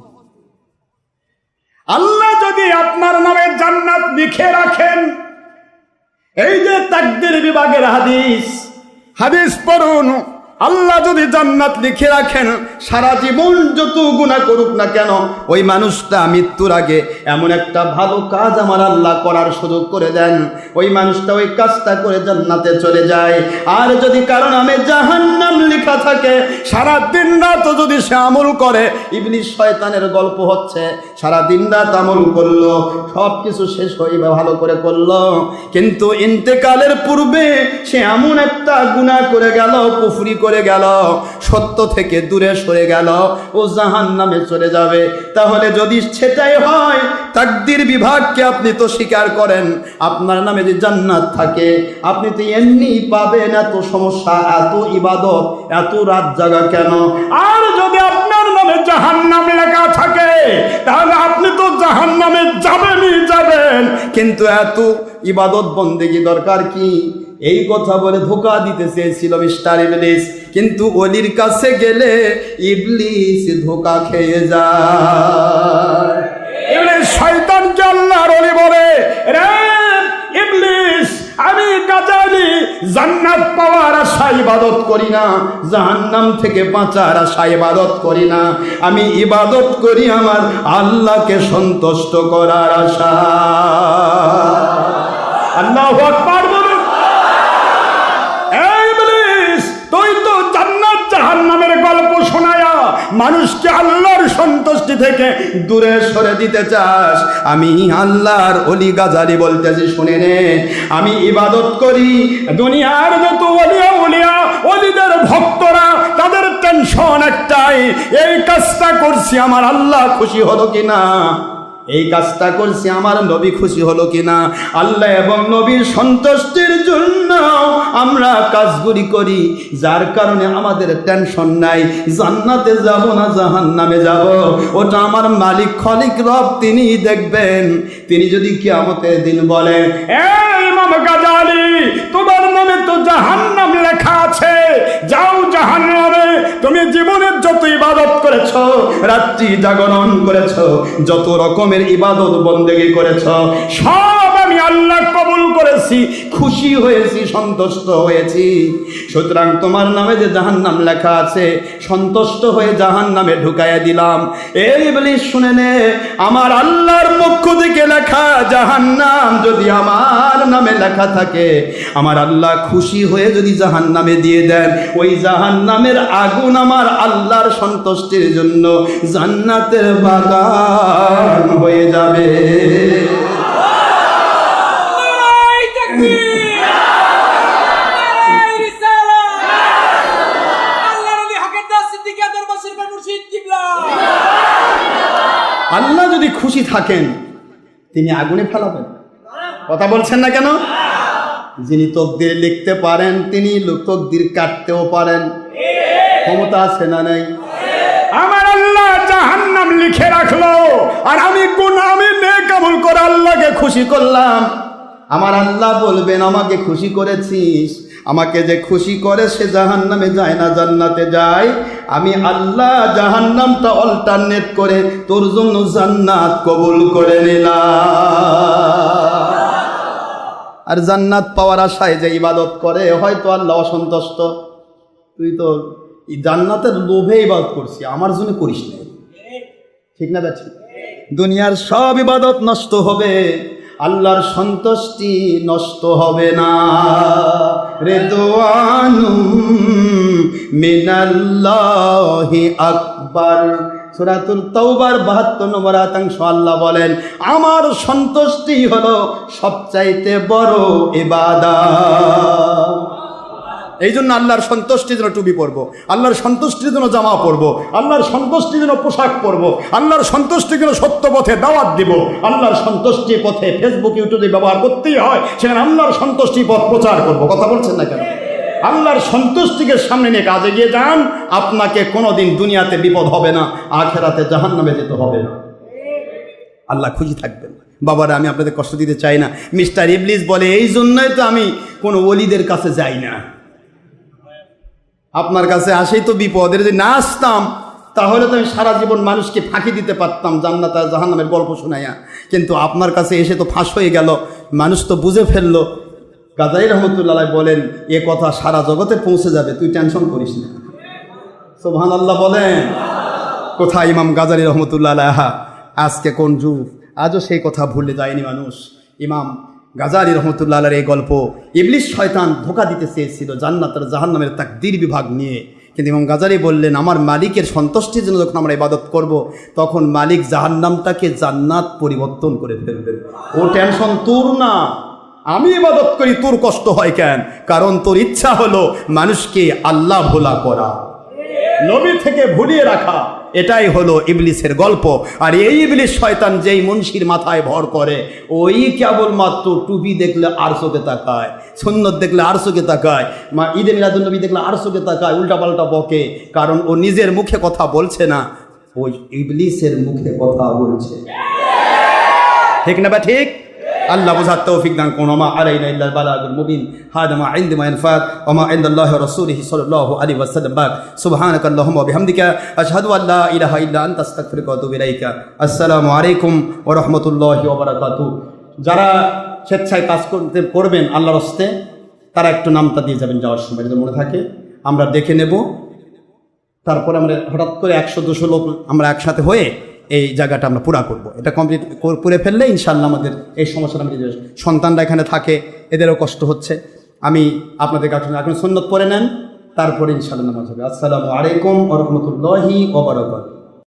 আল্লাহ যদি আপনার নামে জান্নাত লিখে রাখেন, এই যে তাকদীর বিভাগের হাদিস, হাদিস পড়ুন, আল্লাহ যদি জান্নাত লিখে রাখেন, সারা জীবন যত গুনাহ করুক না কেন, ওই মানুষটা মৃত্যুর আগে এমন একটা ভালো কাজ আমার আল্লাহ করার সুযোগ করে দেন, ওই মানুষটা ওই কাজটা করে জান্নাতে চলে যায়। আর যদি কারো নামে জাহান্নাম লেখা থাকে, সারা দিন রাত যদি সে আমল করে, ইবলিস শয়তানের গল্প হচ্ছে, সারা দিন রাত আমল করলো, সব কিছু শেষ হয়ে ভালো করে করলো, কিন্তু ইন্তেকালের পূর্বে সে এমন একটা গুনাহ করে গেল, কুফরি করে গেল, সত্য থেকে দূরে সরে গেল, ও জাহান্নামে চলে যাবে। তাহলে যদি সেটাই হয়, তাকদীর বিভাগকে আপনি তো স্বীকার করেন, আপনার নামে যে জান্নাত থাকে আপনি তো এমনি পাবেন, এত সমস্যা, এত ইবাদত, এত রাত জাগা কেন? আর যদি আপনার নামে জাহান্নাম লেখা থাকে, তাহলে আপনি তো জাহান্নামে যাবেনই যাবেন, কিন্তু এত ইবাদত বন্দেগী দরকার কি? এই কথা বলে ধোঁকা দিতে চেয়েছিল মিস্টার ইবলিস, কিন্তু ওলির কাছে গেলে ইবলিস ধোঁকা খেয়ে যায়। ইবলিস শয়তানকে আল্লাহর ওলি বলে, রে ইবলিস, আমি গাজালি জান্নাত পাওয়ার আশায় ইবাদত করি না, জাহান্নাম থেকে বাঁচার আশায় ইবাদত করি না, আমি ইবাদত করি আমার আল্লাহকে সন্তুষ্ট করার আশা। আল্লাহু আকবার বলুন। তুই তো জান্নাত জাহান্নামের গল্প শোনায়া মানুষকে আল্লাহর সন্তুষ্টি থেকে দূরে সরে দিতে চাস। আমি আল্লাহর ওলি গাজালি বলতেছি, শুনে নে, আমি ইবাদত করি, দুনিয়ার যত ওলিয়া ওলিদের ভক্তরা, তাদের টেনশন একটাই, এই কাজটা করছি আমার আল্লাহ খুশি হলো কিনা, এই কাজটা করছি আমার নবী খুশি হলো কিনা। আল্লাহ এবং নবীর সন্তুষ্টির জন্য আমরা কাজগুলি করি, যার কারণে আমাদের টেনশন নাই, জান্নাতে যাব না জাহান্নামে যাব, ওটা আমার মালিক খলিক রব তিনি দেখবেন। তিনি যদি কিয়ামতের দিন বলেন, এই ইমাম গাজালি, তোমার নামে তো জাহান্নাম লেখা আছে, যাও জাহান্নামে, তুমি জীবনের যত ইবাদত করেছো, রাত্রি জাগরণ করেছো, যত রকমের ইবাদত বন্দেগী করেছ, সব আমি আল্লাহ কবুল করেছি, খুশি হয়েছি, সন্তুষ্ট হয়েছি, সুতরাং তোমার নামে যে জাহান্নাম লেখা আছে, সন্তুষ্ট হয়ে জাহান্নামে ঢুকাইয়া দিলাম। এই ইবলিস শুনে নে, আমার আল্লাহর পক্ষ থেকে লেখা জাহান্নাম যদি আমার নামে লেখা থাকে, আমার আল্লাহ খুশি হয়ে যদি জাহান্নামে দিয়ে দেন, ওই জাহান্নামের আগুন আমার আল্লাহর সন্তুষ্টির জন্য জান্নাতের বাগান হয়ে যাবে। আল্লাহ যদি খুশি থাকেন, তিনি আগুনে ফেলাবেন। কথা বলছেন না কেন? যিনি তকদির লিখতে পারেন, তিনি তকদির কাটতেও পারেন, ক্ষমতা আছে না নাই? আমার আল্লাহ জাহান্নাম লিখে রাখলো, আর আমি নেক আমল করে আল্লাহকে খুশি করলাম, আমার আল্লাহ বলবেন, আমাকে খুশি করেছিস, আমাকে যে খুশি করে সে জাহান্নামে যায় না, জান্নাতে যায়। আমি আল্লাহ জাহান্নামটা অল্টারনেট করে তোর জন্য জান্নাত কবুল করে নিলাম। আর জান্নাত পাওয়ার আশায় যে ইবাদত করে, হয়তো আল্লাহ অসন্তুষ্ট, তুই তো এই জান্নাতের লোভে ইবাদত করছিস, আমার জন্য করিস না। ঠিক না বেঠি? দুনিয়ার সব ইবাদত নষ্ট হবে, আল্লাহর সন্তুষ্টি নষ্ট হবে না। রিদওয়ানুম মিনাল্লাহি আকবার। সূরাতুল তাওবার 72 নম্বর আয়াত আল্লাহ বলেন, আমার সন্তুষ্টি হলো সবচাইতে বড় ইবাদত। এই জন্য আল্লাহর সন্তুষ্টির জন্য টুপি পরবো, আল্লাহর সন্তুষ্টির জন্য জামা পরবো, আল্লাহর সন্তুষ্টির জন্য পোশাক পরবো, আল্লাহর সন্তুষ্টির জন্য সত্য পথে দাওয়াত দিব। আল্লাহর সন্তুষ্টির পথে ফেসবুক ইউটিউবে ব্যবহার করতেই হয়, সেখানে আল্লাহর সন্তুষ্টি পথ প্রচার করবো। কথা বলছেন না কেন? আল্লাহর সন্তুষ্টিকে সামনে নিয়ে কাজে গিয়ে যান, আপনাকে কোনোদিন দুনিয়াতে বিপদ হবে না, আখেরাতে জাহান্নামে যেতে হবে না। আল্লাহ খুশি থাকবেন। বাবারা, আমি আপনাদের কষ্ট দিতে চাই না। মিস্টার ইবলিস বলে, এই জন্যই তো আমি কোনো ওলিদের কাছে যাই না। আপনার কাছে আসেই তো বিপদের, যদি না আসতাম তাহলে তো আমি সারা জীবন মানুষকে ফাঁকি দিতে পারতাম জান্নাত আর জাহান্নামের গল্প শোনাইয়া। কিন্তু আপনার কাছে এসে তো ফাঁস হয়ে গেল, মানুষ তো বুঝে ফেললো। গাজালি রহমতুল্লাহ বলেন, এ কথা সারা জগতে পৌঁছে যাবে, তুই টেনশন করিস না। সুবহানাল্লাহ বলেন। কোথায় ইমাম গাজালি রহমতুল্লাহ? আজকে কোন যুগ, আজও সেই কথা ভুলে যায়নি মানুষ। ইমাম গাজালি রহমতুল্লাহ এই গল্প, ইবলিস শয়তান ধোঁকা দিতে চেয়েছিল জান্নাত আর জাহান্নামের তাকদীর বিভাগ নিয়ে, কিন্তু ইমাম গাজালি বললেন, আমার মালিকের সন্তুষ্টির জন্য যখন আমরা ইবাদত করব, তখন মালিক জাহান্নামটাকে জান্নাত পরিবর্তন করে ফেলবেন। ও টেনশন তোর না, আমি ইবাদত করি, তোর কষ্ট হয় কেন? কারণ তোর ইচ্ছা হলো মানুষকে আল্লাহ ভোলা করা, নবী থেকে ভুলিয়ে রাখা। এটাই হলো ইবলিসের গল্প। আর এই ইবলিস শয়তান যেই মুন্সির মাথায় ভর করে, ওই কেবলমাত্র টুপি দেখলে আর চোখে তাকায়, সুন্নত দেখলে আর চোখে তাকায়, ঈদে মিলাদুন্নবী দেখলে আর চোখে তাকায়, উল্টাপাল্টা বকে। কারণ ও নিজের মুখে কথা বলছে না, ওই ইবলিসের মুখে কথা বলছে। ঠিক না বা ঠিক? আল্লাহ বুঝার তৌফিক দান করুন। ওমা আলাইনা ইল্লাল বালাগুল মুবিন। হাদা মা ইনদি মা ইয়ানফাত ওয়া মা ইনদাল্লাহি ওয়া রাসূলিহি সাল্লাল্লাহু আলাইহি ওয়াসাল্লাম। সুবহানাকা আল্লাহুম্মা ওয়া বিহামদিকা আশহাদু আল্লা ইলাহা ইল্লা আনতা আস্তাগফিরুকা ওয়া আতুবু ইলাইকা। আসসালামু আলাইকুম ওয়া রাহমাতুল্লাহি ওয়া বারাকাতুহু। যারা স্বেচ্ছায় কাজ করবেন আল্লাহর রাস্তে, তারা একটু নামটা দিয়ে যাবেন যাওয়ার সময়, যদি মনে থাকে আমরা দেখে নেব। তারপরে আমরা হঠাৎ করে 100-200 লোক আমরা একসাথে হয়ে এই জায়গাটা আমরা পুরা করব। এটা কমপ্লিট করে ফেললে ইনশাআল্লাহ আমাদের এই সমস্যাটা মিটে যাবে। সন্তানরা এখানে থাকে, এদেরও কষ্ট হচ্ছে। আমি আপনাদের কাছে এখন সুন্নত পড়ে নেন, তারপরে ইনশাআল্লাহ নামাজ হবে। আসসালামু আলাইকুম ওয়া রাহমাতুল্লাহি ওয়া বারাকাতুহু।